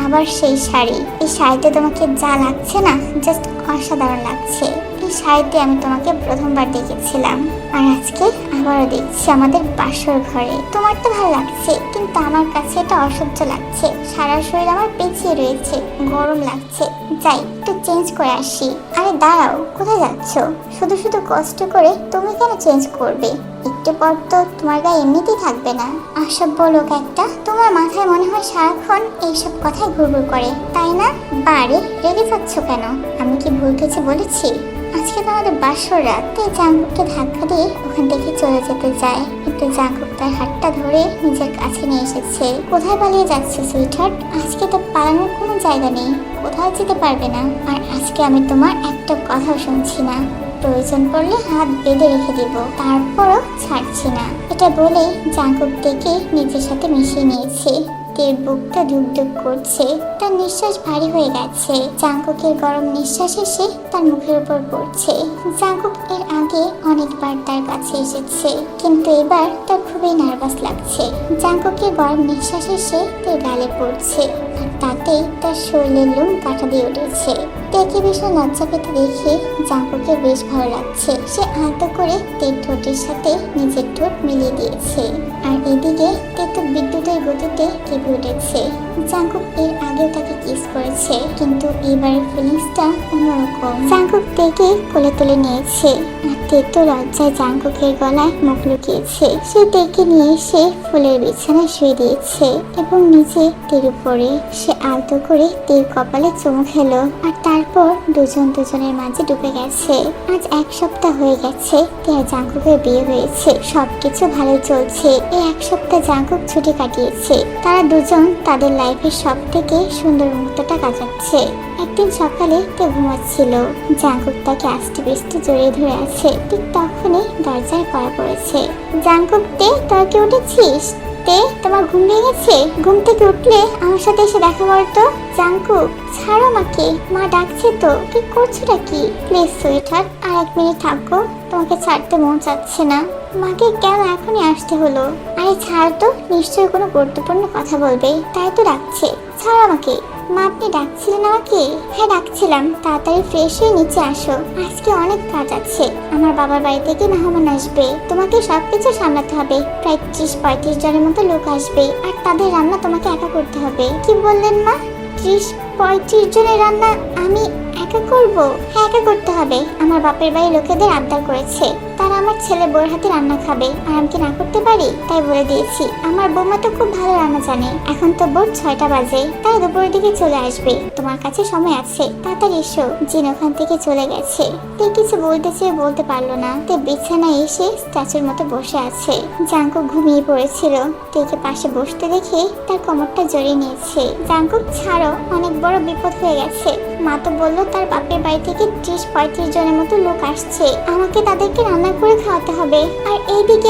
আবার সেই শাড়ি, এই শাড়িতে তোমাকে যা লাগছে না, জাস্ট অসাধারণ লাগছে। এই শাড়িতে আমি তোমাকে প্রথমবার দেখেছিলাম, আর আজকে আবারও দেখছি আমাদের বাসর ঘরে। তোমার তো ভালো লাগছে, কিন্তু আমার কাছে এটা অসহ্য লাগছে। সারা শরীর আমার পেঁচিয়ে রয়েছে, গরম লাগছে। যাই একটু চেঞ্জ করে আসি। আরে দাঁড়াও, কোথায় যাচ্ছ? শুধু শুধু কষ্ট করে তুমি কেন চেঞ্জ করবে? একটু পর তো তোমার গায়ে এমনিতেই থাকবে না। অসভ্য লোক একটা, তোমার মাথায় মনে হয় সারাক্ষণ এইসব কথাই ঘুরঘুর করে, তাই না? বারে রেগে যাচ্ছ কেন? আমি কি ভুল কিছু বলেছি? আজকে তো আমাদের বাসর রাত। তাই জাঙ্কুককে ধাক্কা দিয়ে ওখান থেকে চলে যেতে যায়, কিন্তু জাঙ্কুক তার হাতটা ধরে নিজের কাছে নিয়ে এসেছে। কোথায় পালিয়ে যাচ্ছে সুইটহার্ট? আজকে তো পালানোর কোনো জায়গা নেই, কোথাও যেতে পারবে না। আর আজকে আমি তোমার একটা কথাও শুনছি না, প্রয়োজন পড়লে হাত বেঁধে রেখে দিব, তারপরও ছাড়ছি না। এটা বলে জাঙ্কুক থেকে নিজের সাথে মিশিয়ে নিয়েছে। তের বুকটা ধুকধুক করছে, তার নিঃশ্বাস ভারী হয়ে গেছে। জাঙ্কুকের গরম নিঃশ্বাস এসে তার মুখের উপর পড়ছে। জাঙ্কুক এর আগে অনেকবার তার কাছে এসেছে, কিন্তু এবার তার খুবই নার্ভাস লাগছে। জাঙ্কুকের গরম নিঃশ্বাস এসে তের গালে পড়ছে, আর তাতেই তার শরীরের লোম কাটা দিয়ে উঠেছে। তেকে ভীষণ লজ্জা পেতে দেখে জাঙ্কুকের বেশ ভালো লাগছে। সে আলতো করে তের ঠোঁটের সাথে নিজের ঠোঁট মিলিয়ে দিয়েছে, আর এদিকে তে তো বিদ্যুতের গতিতে কেঁপে উঠেছে। জাঙ্কুক এর আগেও তাকে কিস করেছে, কিন্তু এবারের ফিলিংসটা অন্যরকম। জাঙ্কুক তেকে কোলে তুলে নিয়েছে, আর তে তো লজ্জায় জাঙ্কুকের গলায় মুখ লুকিয়েছে। সে তেকে নিয়ে এসে ফুলের বিছানায় শুয়ে দিয়েছে এবং নিচে তের উপরে সে আলতো করে তের কপালে চুমু খেলো, আর তারপর দুজন দুজনের মাঝে ডুবে গেছে। আজ 1 সপ্তাহ হয়ে গেছে তে আর জাঙ্কুকের বিয়ে হয়েছে। সবকিছু ভালো চলছে। এই 1 সপ্তাহ জাঙ্কুক ছুটি কাটিয়েছে। তারা দুজন তাদের লাইফের সব থেকে সুন্দর মুহূর্তটা কাটাচ্ছে। একদিন সকালে তে ঘুমাচ্ছিল, জাঙ্কুক তাকে আস্তে পিস্তে জড়িয়ে ধরে আছে। ঠিক তখনই দরজায় কড়া পড়েছে। জাঙ্কুক, তে তোরা কি উঠেছিস? তে, তোমার ঘুম ভেঙে গেছে? ঘুম থেকে উঠলে আমার সাথে এসে দেখা করতো। জাঙ্কুক, ছাড়ো আমাকে, মা ডাকছে তো। কি করছোটা কি? প্লিজ সুইটহার্ট, আর 1 মিনিট থাকো, তোমাকে ছাড়তে মন চাচ্ছে না। মাকে কেন এখনই আসতে হলো? আরে ছাড় তো, নিশ্চয়ই কোনো গুরুত্বপূর্ণ কথা বলবে, তাই তো ডাকছে। ছাড় আমাকে। মা, আপনি ডাকছিলেন আমাকে? হ্যাঁ ডাকছিলাম, তাড়াতাড়ি ফ্রেশ হয়ে নিচে আসো, আজকে অনেক কাজ আছে। আমার বাবার বাড়ি থেকে মেহমান আসবে, তোমাকে সবকিছু সামলাতে হবে। প্রায় 30-35 জনের মতো লোক আসবে, আর তাদের রান্না তোমাকে একা করতে হবে। কি বললেন মা? 30-35 জনের রান্না আমি একা করব? হ্যাঁ একা করতে হবে, আমার বাপের বাড়ির লোকেদের আবদার করেছে। তারা আমার ছেলে বউয়ের হাতে রান্না খাবে আর আমি কি না করতে পারি? তাই বলে দিয়েছি। আমার বৌমা তো খুব ভালো রান্না জানে। এখন তো ভোর 6টা বাজে, তাই দুপুরের দিকে চলে আসবে। তোমার কাছে সময় আছে, তাড়াতাড়ি এসো। জিন ওখান থেকে চলে গেছে। তে কিছু বলতে চেয়ে বলতে পারলো না। তে বিছানায় এসে স্ট্যাচুর মতো বসে আছে। জাঙ্কুক ঘুমিয়ে পড়েছিল। তেকে পাশে বসতে দেখে তার কোমরটা জড়িয়ে নিয়েছে। জাঙ্কুক ছাড়ো, অনেক বড় বিপদ হয়ে গেছে। মা তো বললো তার বাপের বাড়ি থেকে 30-35 জনের মতো লোক আসছে। আমাকে তাদেরকে রান্না করে খাওয়াতে হবে। আর এইদিকে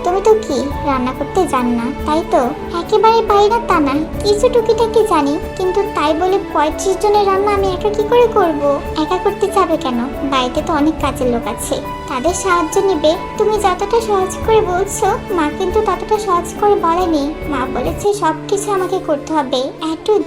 তুমি তো কি রান্না করতে জান না, তাই তো? একেবারে পারি না তা না, কিছু টুকিটাকি জানি, কিন্তু তাই বলে 35 জনের রান্না আমি একা কি করে করব? একা করতে যাবে কেন? বাড়িতে তো অনেক কাজের লোক আছে, তাদের সাহায্য নিবে। তুমি যতটা সহজ করে বলছো, মা কিন্তু ততটা সহজ করে বলেনি। মা বলেছে সবকিছু আমাকে করতে হবে,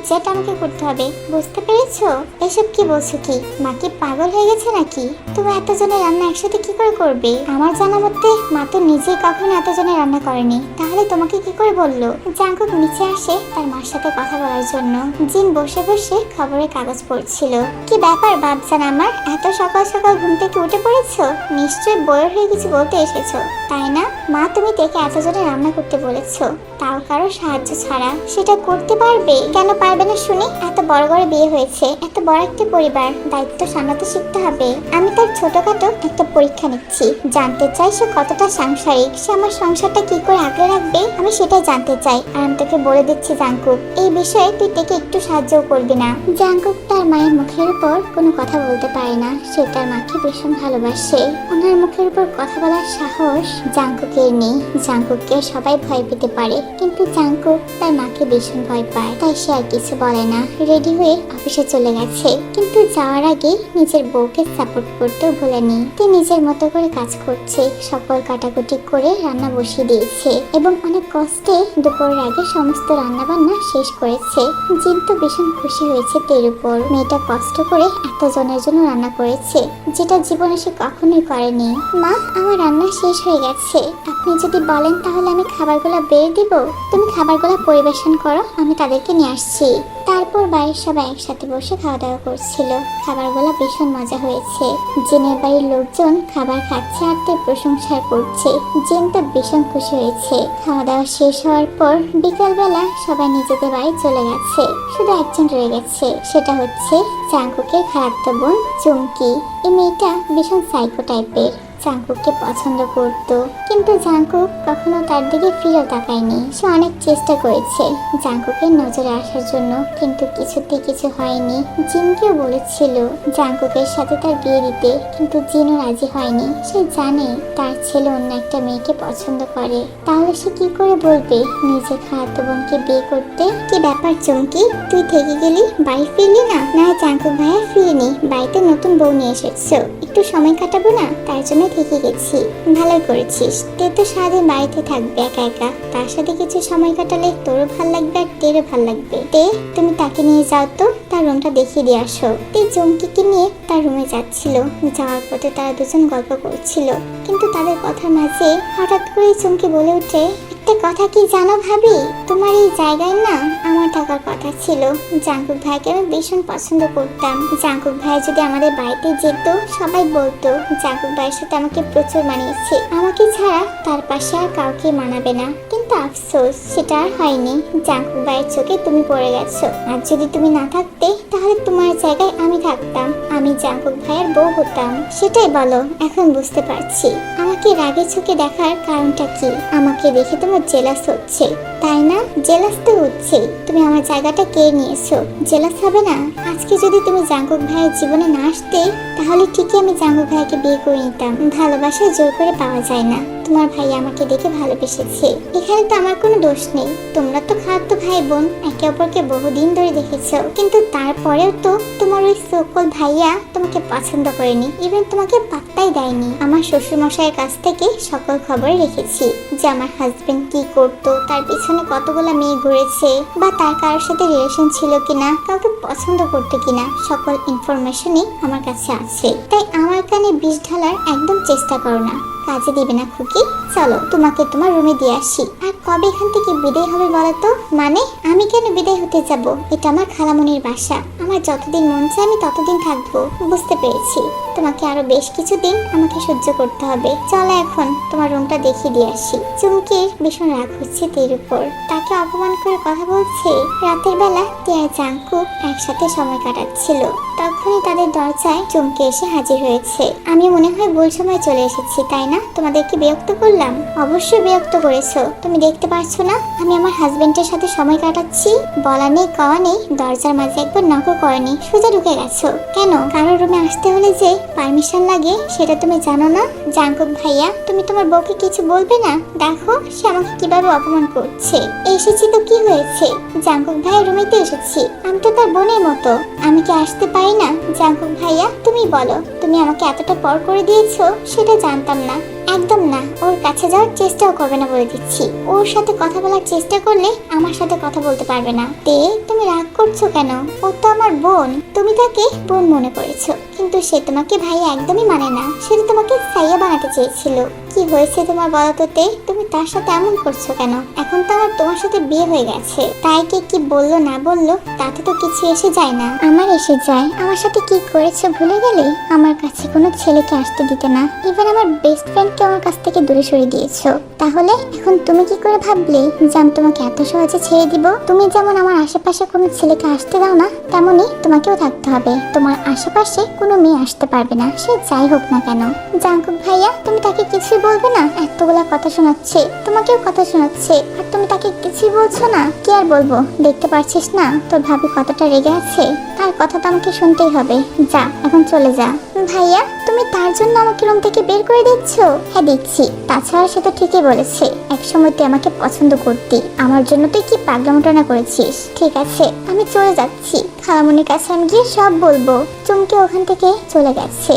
যেটা আমাকে করতে হবে। বুঝতে পেরেছো? এসব কি বলছো? কি মা কি পাগল হয়ে গেছে নাকি? তুমি এতজনের রান্না একসাথে কি করে করবে? আমার জানা মতে মা তো নিজেই কখনো এতজনের রান্না করেনি, তাহলে তোমাকে কি করে বললো? জাঙ্কুক নিচে আসে তার মার সাথে কথা বলার জন্য। জিন বসে বসে খবরের কাগজ পড়ছিল। কি ব্যাপার বাপজান আমার, এত সকাল সকাল ঘুম থেকে উঠে পড়েছো? নিশ্চয়ই বড় হয়ে কিছু বলতে এসেছো, তাই না? মা তুমি দেখে এতজনের রান্না করতে বলেছো, তাও কারো সাহায্য ছাড়া। সেটা করতে পারবে? কেন পারবে না শুনি? এত বড় করে বিয়ে হয়েছে, এত বড় একটা পরিবার, দায়িত্ব সামলাতে শিখতে হবে। আমি তার ছোটখাটো একটা পরীক্ষা নিচ্ছি। জানতে চাই সে কতটা সাংসারিক, সে আমার সংসারটা কি করে আগলে রাখবে, আমি সেটাই জানতে চাই। আর আমি তোকে বলে দিচ্ছি জাঙ্কুক, এই বিষয়ে তুই থেকে একটু সাহায্য করবি না। জাঙ্কুক তার মায়ের মুখের উপর কোনো কথা বলতে পারে না। সে তার মাকে ভীষণ ভালোবাসে। ওনার মুখের উপর কথা বলার সাহস জাঙ্কুকের নেই। জাঙ্কুককে সবাই ভয় পেতে পারে, কিন্তু জাঙ্কুক তার মাকে ভীষণ ভয় পায়, তাই সে আর কিছু বলে না। রেডি হয়ে অফিসে চলে গেছে, কিন্তু যাওয়ার আগে নিজের বউকে সাপোর্ট করতেও ভুলেনি। তিনি নিজের মতো করে কাজ করছে, সকল কাটাকুটি করে রান্না বসিয়ে দিয়েছে এবং অনেক কষ্টে দুপুরের আগে সমস্ত রান্না বান্না শেষ করেছে। জিন তো ভীষণ খুশি হয়েছে তের উপর। মেয়েটা কষ্ট করে এতজনের জন্য রান্না করেছে, যেটা জীবনে সে কখনোই করেনি। মা, আমার রান্না শেষ হয়ে গেছে, আপনি যদি বলেন তাহলে আমি খাবারগুলো বেড়ে দিব। তুমি খাবারগুলো পরিবেশন করো, আমি তাদেরকে নিয়ে আসছি। তারপর বাড়ির সবাই একসাথে বসে খাওয়া দাওয়া করছিল। খাবারগুলো ভীষণ মজা হয়েছে। জিনের বাড়ির লোকজন খাবার খাচ্ছে আর তার প্রশংসা করছে। জিন তো ভীষণ খুশি হয়েছে। খাওয়া দাওয়া শেষ হওয়ার পর বিকালবেলা সবাই নিজেদের বাড়ি চলে গেছে। শুধু একজন রয়ে গেছে, সেটা হচ্ছে জাঙ্কুকের খালাতো বোন চুমকি। এই মেয়েটা ভীষণ সাইকো টাইপের। জাঙ্কুককে পছন্দ করত, কিন্তু জাঙ্কুক কখনো তার দিকে ফিরেও তাকায়নি। সে অনেক চেষ্টা করেছে জাঙ্কুকের নজরে আসার জন্য, কিন্তু কিছুতে কিছু হয়নি। জিনকেও বলেছিল জাঙ্কুকের সাথে তার বিয়ে দিতে, কিন্তু জিনও রাজি হয়নি। সে জানে তার ছেলে অন্য একটা মেয়েকে পছন্দ করে, তাহলে সে কি করে বলবে নিজের খালাতো বোনকে বিয়ে করতে? কি ব্যাপার চুমকি, তুই থেকে গেলি, বাড়ি ফিরলি না? না জাঙ্কুক ভাইয়া, ফিরিনি, বাড়িতে নতুন বউ নিয়ে এসেছো, একটু সময় কাটাবো না, তার জন্য থেকে গেছি। ভালোই করেছিস, তে তো সারাদিন বাড়িতে থাকবে একা একা, তার সাথে কিছু সময় কাটালে তোরও ভাল লাগবে আর তেরও ভাল লাগবে। তে তুমি তাকে নিয়ে যাও তো, তার রুমটা দেখিয়ে দিয়ে আসো। তে চুমকিকে নিয়ে তার রুমে যাচ্ছিল। যাওয়ার পথে তারা দুজন গল্প করছিল, কিন্তু তাদের কথার মাঝে হঠাৎ করে চুমকি বলে ওঠে, একটা কথা কি জানো ভাবি, তোমার এই জায়গায় না আমার থাকার কথা ছিল। জাঙ্কুক ভাইকে আমি ভীষণ পছন্দ করতাম। জাঙ্কুক ভাই যদি আমাদের বাড়িতে যেত, সবাই বলতো জাঙ্কুক ভাইয়ের সাথে আমাকে প্রচুর মানিয়েছে, আমাকে ছাড়া তার পাশে আর কাউকে মানাবে না। কিন্তু আফসোস, সেটা আর হয়নি। জাঙ্কুক ভাইয়ের চোখে তুমি পড়ে গেছো, আর যদি তুমি না থাকতে তাহলে তোমার জায়গায় আমি থাকতাম, আমি জাঙ্কুক ভাইয়ের বউ হতাম। সেটাই বলো, এখন বুঝতে পারছি আমাকে রাগে চোখে দেখার কারণটা কি। আমাকে দেখে তোমার জেলাস হচ্ছে, তাই না? জেলাস তো হচ্ছে, তুমি আমার জায়গাটা কে নিয়েছো, জেলাস হবে না? আজকে যদি তুমি জাঙ্কুক ভাইয়ের জীবনে না আসতে, তাহলে ঠিকই আমি জাঙ্কুক ভাইকে বিয়ে করে নিতাম। ভালোবাসা জোর করে পাওয়া যায় না। তোমার ভাই আমাকে দেখে ভালোবেসেছে, এখানে তো আমার কোনো দোষ নেই। তোমরা তো খালাতো ভাই বোন, একে অপরকে বহুদিন ধরে দেখেছো, কিন্তু তারপরেও তো তোমার ওই সকল ভাইয়া তোমাকে পছন্দ করেনি, ইভেন তোমাকে পাত্তাই দেয়নি। আমার শ্বশুর মশাইয়ের কাছ থেকে সকল খবর রেখেছি, যে আমার হাজবেন্ড কি করতো, তার পিছনে কতগুলা মেয়ে ঘুরেছে, বা তার কারোর সাথে রিলেশন ছিল কিনা, কাউকে পছন্দ করতো কিনা, সকল ইনফরমেশনই আমার কাছে আছে। তাই আমার কানে বিষ ঢালার একদম চেষ্টা করো না, কাজে দিবে না খুকি। চলো তোমাকে তোমার রুমে দিয়ে আসি। আর কবে এখান থেকে বিদায় হবে বলো তো? মানে আমি কেন বিদায় হতে যাব? এটা আমার খালামণির বাসা। আমার যতদিন মন চায় আমি ততদিন থাকবো। বুঝতে পেরেছি, তোমাকে আরো বেশ কিছুদিন আমাকে সহ্য করতে হবে। চলো এখন তোমার রুমটা দেখিয়ে দিয়ে আসি। চুমকির ভীষণ রাগ হচ্ছে তের উপর। তাকে অপমান করে কথা বলছে। রাতের বেলা টিয়া জাংকুক একসাথে সময় কাটাচ্ছিল। তখনই তাদের দরজায় চুমকি এসে হাজির হয়েছে। আমি মনে হয় ভুল সময় চলে এসেছি, তাই না? তোমাদেরকে বিরক্ত করলাম? অবশ্যই বিরক্ত করেছো। তুমি দেখতে পারছো না আমি আমার হাজবেন্ডের সাথে সময় কাটাচ্ছি? বলা নেই কওয়া নেই, দরজার মাঝে একবার নকও করেনি, সোজা ঢুকে গেছো। কেন? কারোর রুমে আসতে হলে যে পারমিশন লাগে সেটা তুমি জানো না? জাংকুক ভাইয়া, তুমি তোমার বউকে কিছু বলবে না? দেখো সে আমাকে কিভাবে অপমান করছে। এসেছি তো কি হয়েছে? জাংকুক ভাইয়ের রুমেতে এসেছি। আমি তো তার বোনের মতো, আমি কি আসতে পারি না? জাংকুক ভাইয়া তুমি বলো, তুমি আমাকে এতটা পর করে দিয়েছো সেটা জানতাম না। একদম না, ওর কাছে যাওয়ার চেষ্টাও করবে না বলে দিচ্ছি। ওর সাথে কথা বলার চেষ্টা করলে আমার সাথে কথা বলতে পারবে না। তে তুমি রাগ করছো কেন? ও তো আমার বোন। তুমি তাকে বোন মনে করেছো, কিন্তু সে তোমাকে ভাইয়া একদমই মানে না। সে তো তোমাকে সাইয়া বানাতে চেয়েছিল। কি হয়েছে তোমার বলো তো তে? তুমি তার সাথে এমন করছো কেন? এখন তো আমার তোমার সাথে বিয়ে হয়ে গেছে, তাই কে কি বললো না বললো তাতে তো কিছু এসে যায় না। আমার এসে যায়। আমার সাথে কি করেছো ভুলে গেলে? আমার কাছে কোনো ছেলেকে আসতে দিতে না। ইভেন আমার বেস্ট ফ্রেন্ডকে আমার কাছ থেকে দূরে সরিয়ে দিয়েছো। তাহলে এখন তুমি কি করে ভাবলে যে আমি তোমাকে এত সহজে ছেড়ে দিব? তুমি যেমন আমার আশেপাশে কোনো ছেলেকে আসতে দাও না, তেমনি তোমাকেও থাকতে হবে। তোমার আশেপাশে কোনো মেয়ে আসতে পারবে না, সে যাই হোক না কেন। জাংকুক ভাইয়া তুমি তাকে কিছুই বলবে না? এতগুলা কথা শোনাচ্ছে, তোমাকেও কথা শোনাচ্ছে, আর তুমি তাকে কিছুই বলছো না। কি আর বলবো, দেখতে পারছিস না তোর ভাবি কতটা রেগে আছে? তার কথা তো আমাকে শুনতেই হবে। যা এখন চলে যা। ভাইয়া তুমি তার জন্য আমাকে রুম থেকে বের করে দিচ্ছ? হ্যাঁ দিচ্ছি, তাছাড়া সে তো ঠিকই বলেছে। একসময় তুই আমাকে পছন্দ করতি, আমার জন্য তুই কি পাগলামোটানা করেছিস। ঠিক আছে আমি চলে যাচ্ছি, খালামণির কাছে আমি গিয়ে সব বলবো। চুমকি ওখান থেকে চলে গেছে।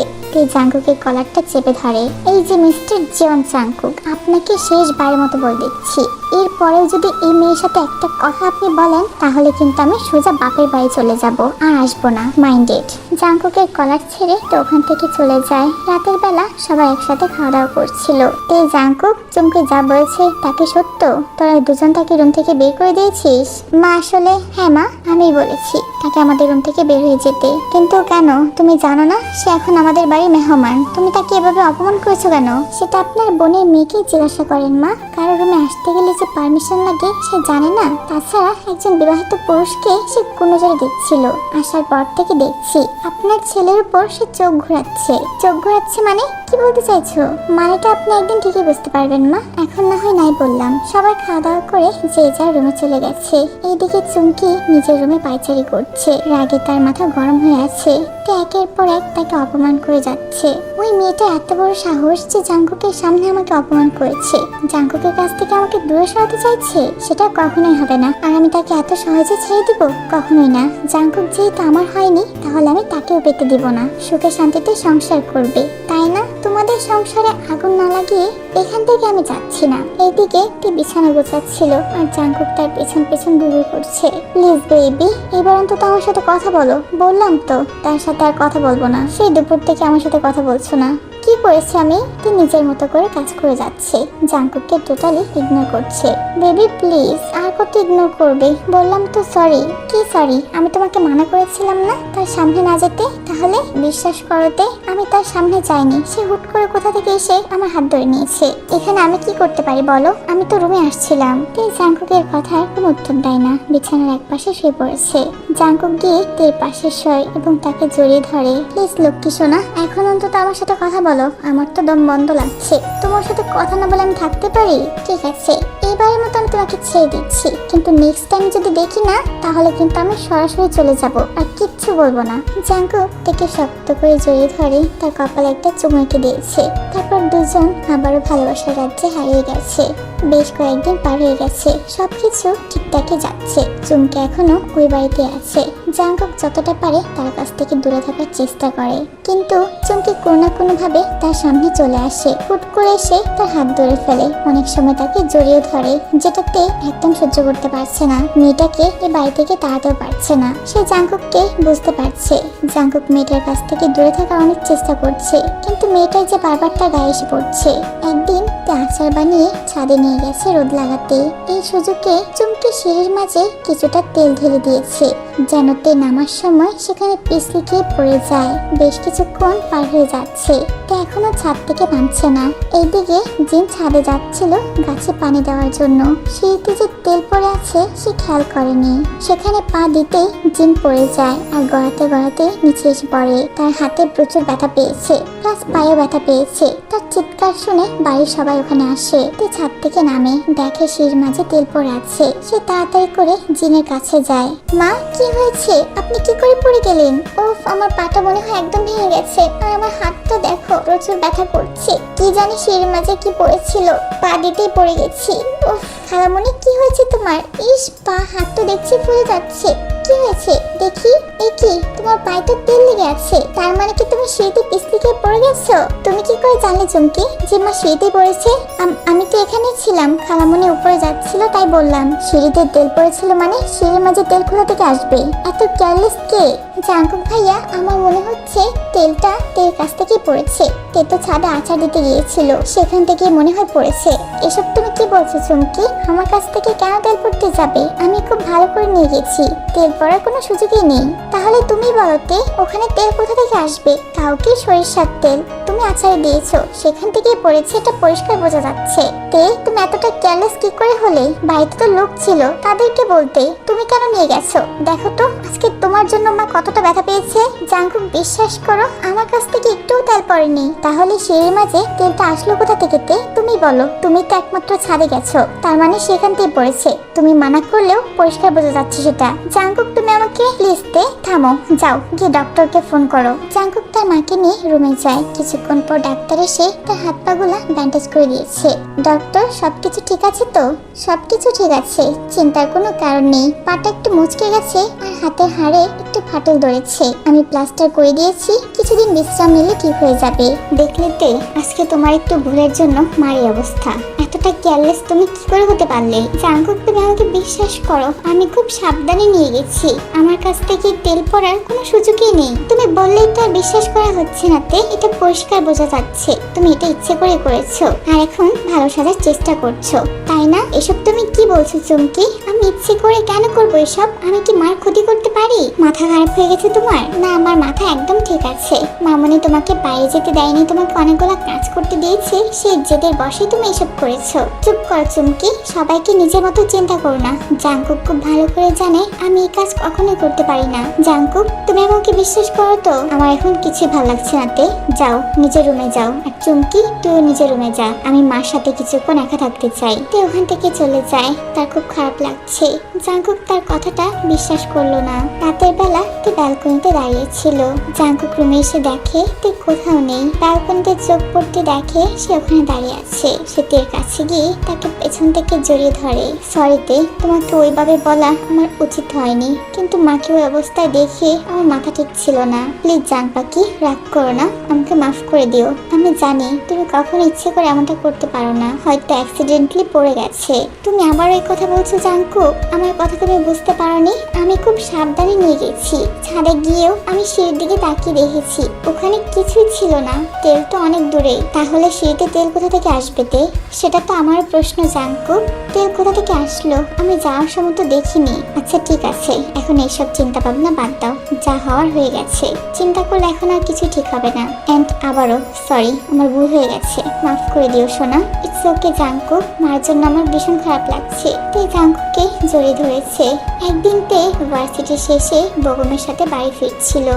জাংকুকের কলারটা চেপে ধরে। এই যে মিস্টার জিওন জাংকুক, আপনাকে শেষবারের মতো বলে দিচ্ছি, এরপরেও যদি এই মেয়ের সাথে একটা কথা আপনি বলেন তাহলে কিন্তু আমি সোজা বাপের বাড়ি চলে যাব, আর আসবো না। মাইন্ডেড। জাংকুকের কলার ছেড়ে তো ওখান থেকে চলে যায়। রাতের বেলা সবাই একসাথে খাওয়া দাওয়া করছিল। এই জাংকুক চুমকি যা বলেছে তাকে সত্য? তোরা দুজন তাকে রুম থেকে বের করে দিয়েছিস? মা আসলে হ্যাঁ মা, আমিই বলেছি তাকে আমাদের রুম থেকে বের হয়ে যেতে। কিন্তু কেন? তুমি জানো না সে এখন আমাদের বাড়ির মেহমান? তুমি তাকে এভাবে অপমান করেছো কেন? সেটা আপনার বোনের মেয়েকে জিজ্ঞাসা করেন মা। কারো রুমে আসতে গেলে যে পারমিশন লাগে সে জানে না? তাছাড়া একজন বিবাহিত পুরুষকে সে কোন নজরে দেখছিল? আসার পর থেকে দেখছি আপনার ছেলের উপর সে চোখ ঘোরাচ্ছে। চোখ ঘোরাচ্ছে মানে কি বলতে চাইছো? মানেটা আপনি একদিন ঠিকই বুঝতে পারবেন মা, এখন না হয় নাই বললাম। সবাই খাওয়া দাওয়া করে যে যার রুমে চলে গেছে। এইদিকে চুমকি নিজের রুমে পায়চারি করছে। রাগে তার মাথা গরম হয়ে আছে। একের পর এক তাকে অপমান করে যাচ্ছে। ওই মেয়েটা এত বড় সাহস যে জাংকুকের সামনে আমাকে অপমান করেছে, জাংকুকের কাছ থেকে আমাকে দূরে সরাতে চাইছে। সেটা কখনোই হবে না, আর আমি তাকে এত সহজে ছেড়ে দিব? কখনোই না। জাংকুক যেহেতু আমার হয়নি, তাহলে আমি তাকেও পেতে দিব না। সুখে শান্তিতে সংসার করবে, তাই না? তোমাদের সংসারে আগুন না লাগিয়ে এখান থেকে আমি যাচ্ছি না। এইদিকে একটি বিছানা গোছাচ্ছিল আর জাংকুক তার পেছন পেছন ঘুরে করছে। প্লিজ বেবি, এবার অন্তত আমার সাথে কথা বলো। বললাম তো তার সাথে আর কথা বলবো না। সেই দুপুর থেকে আমার সাথে কথা বলছো না। কি করেছে আমি? তুই নিজের মতো করে কাজ করে যাচ্ছে, জাংকুককে টোটালি ইগনোর করছে। বেবি প্লিজ, আর কত ইগনোর করবে? বললাম তো সরি। কি সরি? আমি তোমাকে মানা করেছিলাম না তার সামনে না যেতে? তাহলে বিশ্বাস করতে আমি তার সামনে যাইনি। সে হুট করে কোথা থেকে এসে আমার হাত ধরে নিয়েছে। এখানে আমি কি করতে পারি বলো? আমি তো রুমে আসছিলাম। তুই জাংকুকের কথার কোনো উত্তর দেয় না, বিছানার এক পাশে শুয়ে পড়েছে। জাংকুক গিয়ে তের পাশে শোয় এবং তাকে জড়িয়ে ধরে। প্লিজ লক্ষ্মী সোনা, এখন অন্তত আমার সাথে কথা বলো। আমার তো দম বন্ধ লাগছে। তোমার সাথে কথা না বলে আমি থাকতে পারি? ঠিক আছে, এইবারের মতো আমি তোমাকে ছেড়ে দিচ্ছি, কিন্তু নেক্সট টাইম যদি দেখি না তাহলে কিন্তু আমি সরাসরি চলে যাব, আর কিচ্ছু বলবো না। জাংকুক তাকে শক্ত করে জড়িয়ে ধরে, তার কপালে একটা চুমু এঁকে দিয়েছে। তারপর দুজন আবারও ভালোবাসার রাজ্যে হারিয়ে গেছে। বেশ কয়েকদিন পার হয়ে গেছে, সবকিছু ঠিকঠাকই যাচ্ছে। চুমকি এখনো ওই বাড়িতে আছে। জাংকুক যতটা পারে তার কাছ থেকে দূরে থাকার চেষ্টা করে, কিন্তু চুমকি কোনো না কোনো ভাবে তার সামনে চলে আসে। হুট করে এসে তার হাত ধরে ফেলে, অনেক সময় তাকে জড়িয়ে ধরে। করে, যেটাতে একদম সহ্য করতে পারছে না। মেয়েটাকে এই বাড়ি থেকে তাড়াতেও পারছে না। সে জাঙ্কুককে বুঝতে পারছে। জাঙ্কুক মেয়েটার কাছ থেকে দূরে থাকার অনেক চেষ্টা করছে, কিন্তু মেয়েটাই যে বারবার তার গায়ে এসে পড়ছে। একদিন তে আচার বানিয়ে ছাদে নিয়ে গেছে রোদ লাগাতে। এই সুযোগে চুমকি সিঁড়ির মাঝে কিছুটা তেল ঢেলে দিয়েছে, যেন তে নামার সময় সেখানে পিছলে গিয়ে পড়ে যায়। বেশ কিছুক্ষণ পার হয়ে যাচ্ছে, তে এখনো ছাদ থেকে নামছে না। এইদিকে জিন ছাদে যাচ্ছিল গাছে পানি দেওয়ার জন্য। সিঁড়িতে যে তেল পড়ে আছে সে খেয়াল করেনি। সেখানে পা দিতেই জিন পড়ে যায় আর গড়াতে গড়াতে নিচে এসে পড়ে। তার হাতে প্রচুর ব্যথা পেয়েছে, প্লাস পায়েও ব্যথা পেয়েছে। তার চিৎকার শুনে বাড়ির সবাই ওখানে আসে। তে ছাদ থেকে নামে, দেখে সিঁড়ির মাঝে তেল পড়ে আছে। সে তাড়াতাড়ি করে জিনের কাছে যায়। মা, কি হয়েছে? আপনি কি করে পড়ে গেলেন? ওফ, আমার পাটা মনে হয় একদম ভেঙে গেছে, আর আমার হাতটা দেখো প্রচুর ব্যথা করছে। কি জানি সিঁড়ির মাঝে কি পড়েছিল, পা দিতেই পড়ে গেছি। উফ, খালামণি কি হয়েছে তোমার? ইস, পা হাত তো দেখছি ফুলে যাচ্ছে। কি হয়েছে দেখি? এই কি, তোমার পায়ে তো তেল লেগে আছে। তার মানে কি তুমি সিঁড়িতে পিছলে গিয়ে পড়ে গেছো? তুমি কি করে জানলে চুমকি যে মা সিঁড়িতে পড়েছে? আমি তো এখানেই ছিলাম, খালামণি উপরে যাচ্ছিল তাই বললাম। সিঁড়িতে তেল পড়েছিল মানে সিঁড়ির মাঝে তেল খোলা থেকে আসবে? এত কেয়ারলেস কে? জাঙ্কুক ভাইয়া, আমার মনে হচ্ছে তেলটা তেল কাছ থেকেই পড়েছে। তে তো ছাদে আচার দিতে গিয়েছিল, সেখান থেকে মনে হয় পড়েছে। এসব তুমি কি বলছো চুমকি? আমার কাছ থেকে কেন তেল পড়তে যাবে? আমি খুব ভালো করে নিয়ে গেছি, তেল পড়ার কোনো সুযোগই নেই। তাহলে তুমি বলো তে, ওখানে তেল কোথা থেকে আসবে? কাউকে সরিষার তেল তুমি আচারে দিয়েছো, সেখান থেকেই পড়েছে, এটা পরিষ্কার বোঝা যাচ্ছে। তে, তুমি এতটা কেয়ারলেস কি করে হলে? বাড়িতে তো লোক ছিল, তাদেরকে বলতে, তুমি কেন নিয়ে গেছো? দেখো তো আজকে তোমার জন্য মা কতটা ব্যথা পেয়েছে। জাঙ্কুক, বিশ্বাস করো আমার কাছ থেকে একটুও তেল পড়েনি। তাহলে সিঁড়ির মাঝে তেলটা আসলো কোথা থেকে? তে, তুমি বলো। তুমি তো একমাত্র ছাদে গেছো, তার মানে সেখান থেকে পড়েছে। তুমি মানা করলেও পরিষ্কার বোঝা যাচ্ছে সেটা। জাঙ্কুক, তুমি আমাকে প্লিজ তে থামো, যাও গিয়ে ডক্টরকে ফোন করো। জাঙ্কুক তার মাকে নিয়ে রুমে যায়। কিছুক্ষণ পর ডাক্তার এসে তার হাত পা গুলা ব্যান্ডেজ করে দিয়েছে। ডক্টর, সবকিছু ঠিক আছে তো? সবকিছু ঠিক আছে, চিন্তার কোনো কারণ নেই। পাটা একটু মুচকে গেছে আর হাতের হাড়ে একটু ফাটল ধরেছে। আমি প্লাস্টার করে দিয়েছি, কিছুদিন বিশ্রাম নিলে ঠিক হয়ে যাবে। দেখলে তে, আজকে তোমার একটু ভুলের জন্য মারি অবস্থা। এতটা কেয়ারলেস তুমি কি করে হতে পারলে? জাঙ্কুক, তুমি আমাকে বিশ্বাস করো, আমি খুব সাবধানে নিয়ে গেছি। আমার কাছ থেকে তেল পড়ার কোনো সুযোগই নেই। তুমি বললেই তো আর বিশ্বাস করা হচ্ছে না তে, এটা পরিষ্কার বোঝা যাচ্ছে তুমি এটা ইচ্ছে করে করেছো আর এখন ভালো সাজার চেষ্টা করছো, তাই না? এসব তুমি কি বলছো চুমকি? আমি ইচ্ছে করে কেন করবো এসব? আমি কি মার ক্ষতি করতে পারি? মাথা খারাপ হয়ে গেছে তোমার? না, আমার মাথা একদম ঠিক আছে। মামনি তোমাকে বাইরে যেতে দেয়নি, তোমাকে অনেকগুলো কাজ করতে দিয়েছে, সেই জেদের বসে তুমি এসব করেছো। চুপ কর চুমকি, সবাইকে নিজের মতো চিন্তা করো না। জাঙ্কুক খুব ভালো করে জানে আমি এই কাজ কখনোই করতে পারি না। জাঙ্কুক, তুমি আমাকে বিশ্বাস করো তো? আমার এখন কিছু ভালো লাগছে না তে, যাও নিজের রুমে যাও। আর চুমকি, তুইও নিজের রুমে যা, আমি মার সাথে কিছুক্ষণ একা থাকতে চাই। তে ওখান থেকে চলে যায়। তার খুব খারাপ লাগছে। জাঙ্কুক তার কথাটা বিশ্বাস করলো না। রাতের বেলা তে ব্যালকনিতে দাঁড়িয়েছিল। জাঙ্কুক রুমে এসে দেখে তে কোথাও নেই। ব্যালকনিতে চোখ পড়তে দেখে সে ওখানে দাঁড়িয়ে আছে। সে তের কাছে গিয়ে তাকে পেছন থেকে জড়িয়ে ধরে। সরি তে, তোমাকে ওইভাবে বলা আমার উচিত হয়নি, কিন্তু মাকে ওই অবস্থায় দেখে আমার মাথা ঠিক ছিল না। প্লিজ জান পাখি, রাগ করো না, আমাকে মাফ করে দিও। আমি জানি তুমি কখনো ইচ্ছে করে এমনটা করতে পারো না, হয়তো অ্যাক্সিডেন্টলি পড়ে গেছে। তুমি আবার ওই কথা বলছো জাঙ্কুক? আমার কথা তুমি বুঝতে পারোনি? আমি খুব সাবধানে নিয়ে গেছি। ছাদে গিয়েও আমি সিঁড়ির দিকে তাকিয়ে দেখেছি, ওখানে কিছুই ছিল না। তেল তো অনেক দূরে, তাহলে সিঁড়িতে তেল কোথা থেকে আসবে তে? সেটা তো আমার প্রশ্ন জাঙ্কুক। তেল কোথা থেকে আসলো? আমি যাওয়ার সময় তো দেখিনি। আচ্ছা ঠিক আছে, এখন এইসব চিন্তা ভাবনা বাদ দাও, যা হওয়ার হয়ে গেছে। চিন্তা করলে এখন আর কিছু ঠিক হবে না। এন্ড আবারও সরি, আমার ভুল হয়ে গেছে, মাফ করে দিও সোনা। ইটস ওকে জাঙ্কুক, মার জন্য আমার ভীষণ খারাপ লাগছে। তে জাঙ্কুককে জড়িয়ে ধরেছে। একদিন তে ভার্সিটি শেষে বেগমের সাথে বাড়ি ফিরছিল।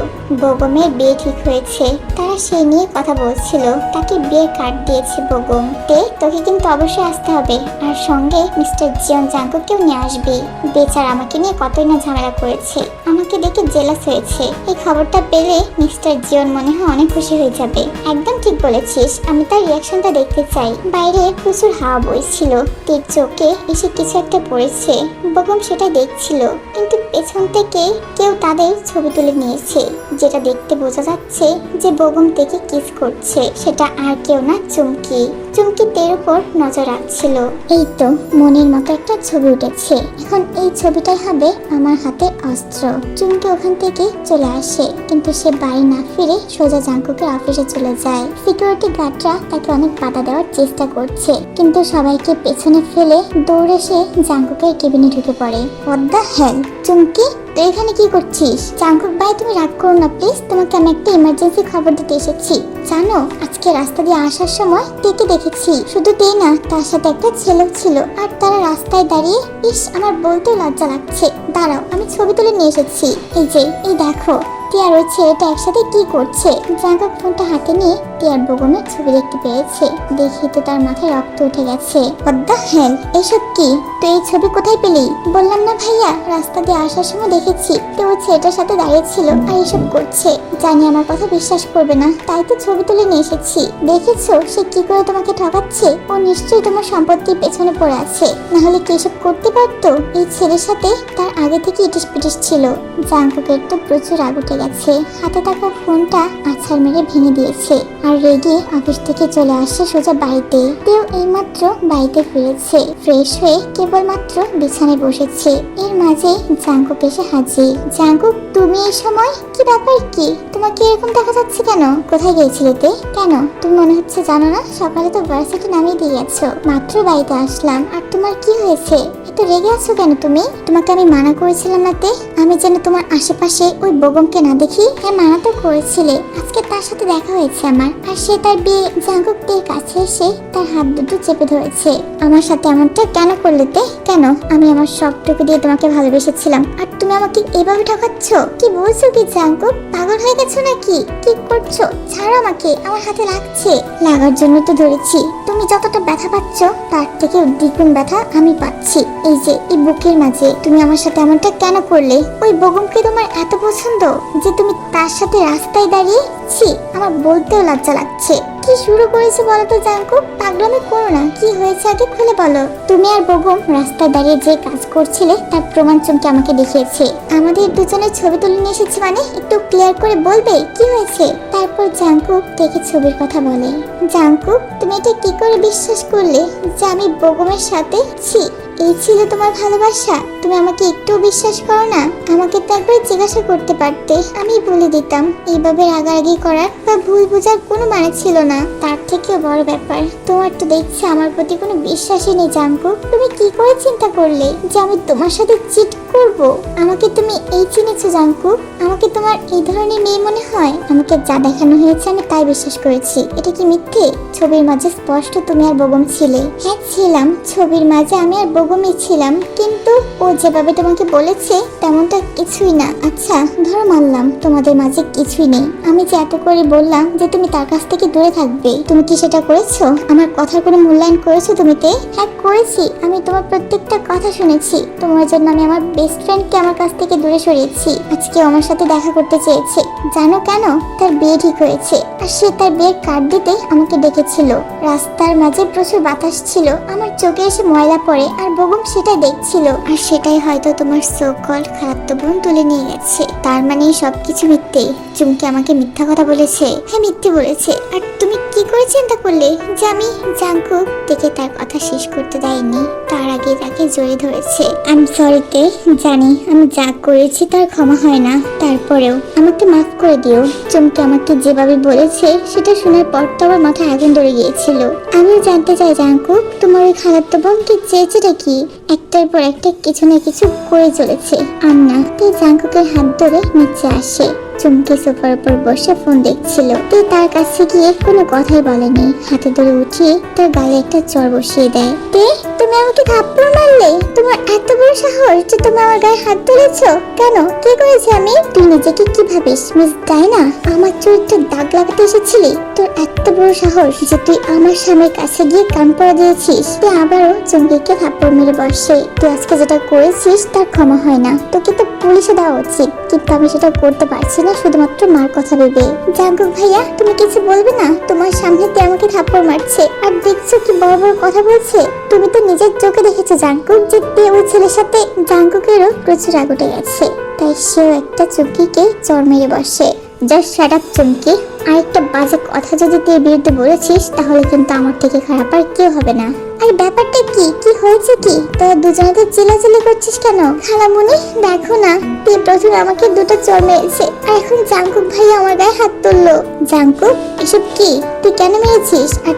বেগমের বিয়ে ঠিক হয়েছে, তারা সেই নিয়ে কথা বলছিল। তাকে বিয়ের কার্ড দিয়েছে বেগম। তে, তোকে কিন্তু অবশ্যই আসতে হবে, আর সঙ্গে মিস্টার জিয়ন জাঙ্কুককেও নিয়ে আসবি। বেচারা আমাকে নিয়ে কতই না ঝামেলা করেছে, আমাকে দেখে জেলাস হয়েছে। এই খবরটা পেলে মিস্টার জিয়ন মনে হয় অনেক খুশি হয়ে যাবে। একদম ঠিক বলেছিস, আমি তার রিয়াকশনটা দেখতে চাই। বাইরে প্রচুর হাওয়া বইছিল, তের চোখে এসে কিছু একটা পড়েছে। বেগম সেটা দেখছিল, কিন্তু পেছন থেকে কেউ তাদের ছবি তুলে নিয়েছে, যেটা দেখতে বোঝা যাচ্ছে যে বেগম থেকে কিস করছে। সেটা আর কেউ না, চুমকি। চুমকি তের উপর নজর রাখছিল। এই তো মনের মতো একটা ছবি উঠেছে, এখন এই ছবিটাই হবে আমার হাতে অস্ত্র। চুমকি ওখান থেকে চলে আসে, কিন্তু সে বাড়ি না ফিরে সোজা জাঙ্কুকের অফিসে চলে যায়। সিকিউরিটি গার্ডরা তাকে অনেক বাধা দেওয়ার চেষ্টা করছে, কিন্তু সবাইকে পেছনে ফেলে দৌড়ে সে জাঙ্কুকের কেবিনে ঢুকে পড়ে। হোয়াট দ্য হেল, চুমকি তুই এখানে কি করছিস? জাঙ্কুক ভাই তুমি রাগ করো না প্লিজ, তোমাকে আমি একটা ইমার্জেন্সি খবর দিতে এসেছি। জানো আজকে রাস্তা দিয়ে আসার সময় তেকে দেখেছি, শুধু তেই না তার সাথে একটা ছেলেও ছিল, আর তারা রাস্তায় দাঁড়িয়ে, ইস আমার বলতেও লজ্জা লাগছে, দাঁড়াও আমি ছবি তুলে নিয়ে এসেছি। এই যে এই দেখো টিয়ার ওই ছেলেটা একসাথে কি করছে। জাঙ্কুক ফোনটা হাতে নিয়ে টিয়ার বেগমের ছবি দেখতে পেয়েছে, দেখি তো তার মাথায় রক্ত উঠে গেছে। হোয়াট দ্য হেল, এসব কি? তুই এই ছবি কোথায় পেলি? বললাম না ভাইয়া, রাস্তা দিয়ে আসার সময় দেখেছি তো ওই ছেলেটার সাথে দাঁড়িয়ে ছিল আর এসব করছে। জানি আমার কথা বিশ্বাস করবে না, তাই তো ছবি তুলে নিয়ে এসেছি। দেখেছো সে কি করে তোমাকে ঠকাচ্ছে? ও নিশ্চয়ই তোমার সম্পত্তির পেছনে পড়ে আছে, না হলে কি এসব করতে পারতো? এই ছেলের সাথে তার আগে থেকে ইটিস পিটিস ছিল। জাঙ্কুকের তো প্রচুর রাগ উঠে গেছে, হাতে থাকা ফোনটা আছাড় মেরে ভেঙে দিয়েছে আর রেগে অফিস থেকে চলে আসে সোজা বাড়িতে। তেও এইমাত্র বাড়িতে ফিরেছে, ফ্রেশ হয়ে কেবলমাত্র বিছানায় বসেছে। এর মাঝে জাঙ্কুক এসে হাজির। জাঙ্কুক তুমি এই সময়, কি ব্যাপার কি? তোমাকে এরকম দেখা যাচ্ছে কেন? কোথায় গিয়েছিলে তে? কেন তুমি মনে হচ্ছে জানো না, সকালে তো ভার্সিটি নামিয়ে দিয়ে গেছো, মাত্র বাড়িতে আসলাম। আর তোমার কি হয়েছে, এত রেগে আছো কেন তুমি? তোমাকে আমি মানা করেছিলাম না তে, আমি যেন তোমার আশেপাশে ওই বেগমকে না দেখি। হ্যাঁ মানা তো করেছিলে, আজকে তার সাথে দেখা হয়েছে আমার, আর সে তার বিয়ে। জাঙ্কুক তের কাছে এসে তার হাত দুটো চেপে ধরেছে। আমার সাথে এমনটা কেন করলে তে? কেন? আমি আমার সবটুকু দিয়ে তোমাকে ভালোবেসেছিলাম, আর তুমি আমাকে এভাবে ঠকাচ্ছ? কি বলছো কি জাঙ্কুক, পাগল হয়ে গেছো নাকি? কি করছো? ছাড়ো আমাকে, আমার হাতে লাগছে। লাগার জন্য তো ধরেছি, তুমি যতটা ব্যথা পাচ্ছ তার থেকে দ্বিগুণ ব্যথা আমি পাচ্ছি। এই যে এই বুকের মাঝে। তুমি আমার সাথে এমনটা কেন করলে? ওই বেগমকে তোমার এত পছন্দ যে তুমি তার সাথে রাস্তায় দাঁড়িয়ে? ছি, আমার বলতেও লজ্জা লাগছে। কি শুরু করেছে বলো তো জাঙ্কুক, পাগলামি করো না, কি হয়েছে আগে খুলে বলো। তুমি আর বেগম রাস্তায় দাঁড়িয়ে যে কাজ করছিলে তার প্রমাণ চমকে আমাকে দেখিয়েছে। আমাদের দুজনের ছবি তুলে নিয়ে এসেছি, মানে একটু ক্লিয়ার করে বলবে কি হয়েছে? তারপর জাঙ্কুক দেখে ছবির কথা বলে। জাঙ্কুক তুমি এটা কি করে বিশ্বাস করলে যে আমি বেগমের সাথে? ছি, এই ছিল তোমার ভালোবাসা? তুমি আমাকে একটু বিশ্বাস করো না? আমাকে তো একবার জিজ্ঞাসা করতে পারতে, আমি বলে দিতাম। এইভাবে রাগারাগি করার বা ভুল বোঝার কোনো মানে ছিল না। তার থেকেও বড় ব্যাপার, তোমার তো দেখছি আমার প্রতি কোনো বিশ্বাসই নেই জাঙ্কুক। তুমি কি করে চিন্তা করলে যে আমি তোমার সাথে চিট করব? আমাকে তুমি এই চিনেছো জাঙ্কুক? আমাকে তোমার এই ধরনের মেয়ে মনে হয়? আমাকে যা দেখানো হয়েছে আমি তাই বিশ্বাস করেছি। এটা কি মিথ্যে? ছবির মাঝে স্পষ্ট তুমি আর বেগম ছিলে। হ্যাঁ ছিলাম, ছবির মাঝে আমি আর বেগমই ছিলাম, কিন্তু ও যেভাবে তোমাকে বলেছে তেমনটা কিছুই না। আচ্ছা ধরো মানলাম তোমাদের মাঝে কিছুই নেই, আমি যে এত করে বললাম যে তুমি তার কাছ থেকে দূরে থাকবে, তুমি কি সেটা করেছো? আমার কথার কোনো মূল্যায়ন করেছো তুমি তে? হ্যাঁ করেছি, আমি তোমার প্রত্যেকটা কথা শুনেছি। তোমার জন্য আমি আমার বেস্ট ফ্রেন্ডকে আমার কাছ থেকে দূরে সরিয়েছি। আজকে আমার সাথে দেখা করতে চেয়েছে, জানো কেন? তার বিয়ে ঠিক হয়েছে, আর সে তার বিয়ের কার্ড দিতে আমাকে ডেকেছিল। রাস্তার মাঝে প্রচুর বাতাস ছিল, আমার চোখে এসে ময়লা পড়ে, আর বেগম সেটাই দেখছিল, আর সেটাই হয়তো তোমার সো কল্ড খারাপ বোন তুলে নিয়ে গেছে। তার মানে সবকিছু মিথ্যে? চুমকি আমাকে মিথ্যা কথা বলেছে? হ্যাঁ মিথ্যে বলেছে। আর তুমি কি করে চিন্তা করলে যে আমি? জাঙ্কুক থেকে তার কথা শেষ করতে দেয়নি, তার আগে তাকে জড়িয়ে ধরেছে। আমি সরিতে, জানি আমি যা করেছি তার ক্ষমা হয় না, তারপরেও আমাকে মাফ করে দিও। চুমকি আমাকে যেভাবে বলেছে সেটা শোনার পর তো আমার মাথায় আগুন ধরে গিয়েছিল। আমিও জানতে চাই জাঙ্কুক, তোমার ওই খালাতো বোন কি চেয়েছেটা কি? একটার পর একটা কিছু না কিছু করে চলেছে। আর না, তাই জাঙ্কুকের হাত ধরে নিচে আসে। চুমকি সোফার উপর বসে ফোন দেখছিল। তে তার কাছে গিয়ে কোনো কথাই বলেনি, হাতে ধরে উঠিয়ে তার গায়ে একটা চড় বসিয়ে দেয়। তে তুমি আমাকে থাপ্পড় মারলে? তোমার এত বড় সাহস যে তুমি আমার গায়ে হাত তুলেছো? কেন, কি করেছি আমি? তুই নিজেকে কি ভাবিস মিস ডায়না? আমার চরিত্রে দাগ লাগাতে এসেছিলি? তোর এত বড় সাহস যে তুই আমার স্বামীর কাছে গিয়ে কান পড়া দিয়েছিস? তুই আবারও চুমকিকে থাপ্পড় মেরে বসে। তুই আজকে যেটা করেছিস তার ক্ষমা হয় না, তোকে তো পুলিশে দেওয়া উচিত, কিন্তু আমি সেটা করতে পারছি না শুধুমাত্র মার কথা ভেবে। জাঙ্কুক ভাইয়া তুমি কিছু বলবে না? তোমার সামনে দিয়ে আমাকে থাপ্পড় মারছে, আর দেখছো কি বড় বড় কথা বলছে। তুমি তো নিজের চোখে দেখেছো জাঙ্কুক যে তে ওই ছেলের সাথে। জাঙ্কুকেরও প্রচুর রাগ উঠে গেছে, তাই সেও একটা চুমকিকে চড় মেরে বসে। জাস্ট শাট আপ চুমকি। আরেকটা বাজে কথা যদি তুই বিরুদ্ধে বলেছিস তাহলে কিন্তু আমার থেকে খারাপ আর কেউ হবে না। আর ব্যাপারটা কি কি হয়েছে কি তোরা দুজনে চিল্লাচিল্লি করছিস কেন? খালামণি দেখো না, তুই প্রথমে আমাকে দুটো চর মেরেছে আর এখন জাঙ্কুক ভাই আমার গায়ে হাত তুললো। জাঙ্কুক এসব কি? তুই কেন মেরেছিস? আর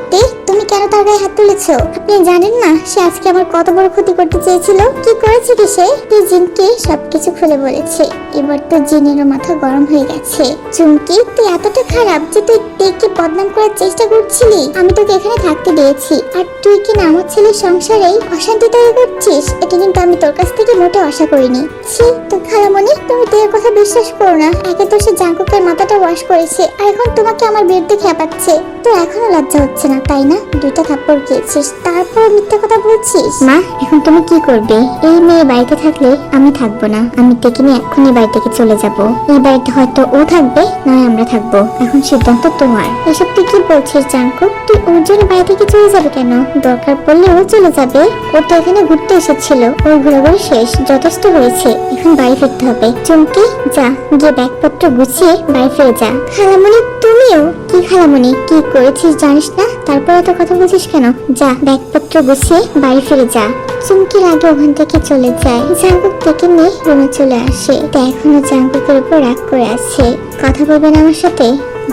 তুমি কেন তার গায়ে হাত তুলেছো? আপনি জানেন না সে আজকে আমার কত বড় ক্ষতি করতে চেয়েছিল? কি করেছে কি সে? তুই জিনকে সবকিছু খুলে বলেছে। এবার তো জিনেরও মাথা গরম হয়ে গেছে। চুমকি তুই এতটা খারাপ যে তুই তেকে বদনাম করার চেষ্টা করছিলি। আমি তোকে এখানে থাকতে দিয়েছি আর তুই কি না আমার ছেলের সংসারেই অশান্তি তৈরি করছিস? এটা কিন্তু আমি তোর কাছ থেকে মোটে আশা করিনি। ছি তো খালামণি, তুমি তো এর কথা বিশ্বাস করো না। একে তো সে জাঙ্কুকের মাথাটা ওয়াশ করেছে আর এখন তোমাকে আমার বিরুদ্ধে খেপাচ্ছে। তোর এখনো লজ্জা হচ্ছে না তাই না? দুইটা থাপ্পড় খেয়েছিস তারপর মিথ্যা কথা বলছিস। মা এখন তুমি কি করবে? এই মেয়ে বাড়িতে থাকলে আমি থাকবো না। আমি তেকে নিয়ে এক্ষুনি বাড়ি থেকে চলে যাব। এই বাড়িতে হয়তো ও থাকবে নয় আমরা থাকবো। এখন সিদ্ধান্ত তোমার। এসব তুই কি বলছিস জাঙ্কুক? তুই ওর জন্য বাড়ি থেকে চলে যাবে কেন? দরকার পড়লে ও চলে যাবে। ও তো এখানে ঘুরতে এসেছিল। ওর ঘোরাঘুরি শেষ, যথেষ্ট হয়েছে। এখন বাড়ি ফিরতে হবে। চুমকি যা, গিয়ে ব্যাগপত্র গুছিয়ে বাড়ি ফিরে যা। খালামণি তুমিও? কি খালামণি, কি করেছিস জানিস না? তারপর এত কথা বলছিস কেন? যা ব্যাগপত্র গুছিয়ে বাড়ি ফিরে যা। চুমকির আগে ওখান থেকে চলে যায়। জাঙ্কুক থেকে নিয়ে রুমে চলে আসে। তা এখনো জাঙ্কুকের উপর রাগ করে আছে। কথা বলবেন আমার সাথে?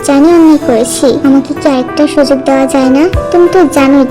জানি অন্যায় করেছি, আমাকে কি আরেকটা সুযোগ দেওয়া যায় না? তুমি তো জানোই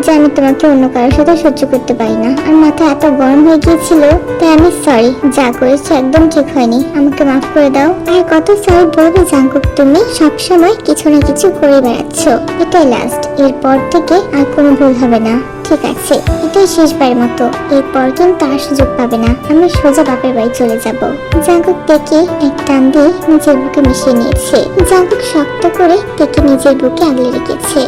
যে আমি তোমাকে অন্য কারোর সাথে সহ্য করতে পারি না। আর মাথা এত গরম হয়ে গিয়েছিল, তাই আমি সরি। যা করেছি একদম ঠিক হয়নি, আমাকে মাফ করে দাও। আর কত সরি বলবে জাঙ্কুক? তুমি সবসময় কিছু না কিছু করে বেড়াচ্ছ। এটাই লাস্ট, এরপর থেকে আর কোনো ভুল হবে না। ঠিক আছে, এটাই শেষবারের মতো। এরপর কিন্তু আর সুযোগ পাবে না। আমি সোজা বাপের বাড়ি চলে যাব। জাঙ্কুক তেকে এক টান দিয়ে নিজের বুকে মিশিয়ে নিয়েছে। জাঙ্কুক শক্ত করে তেকে নিজের বুকে আগলে রেখেছে।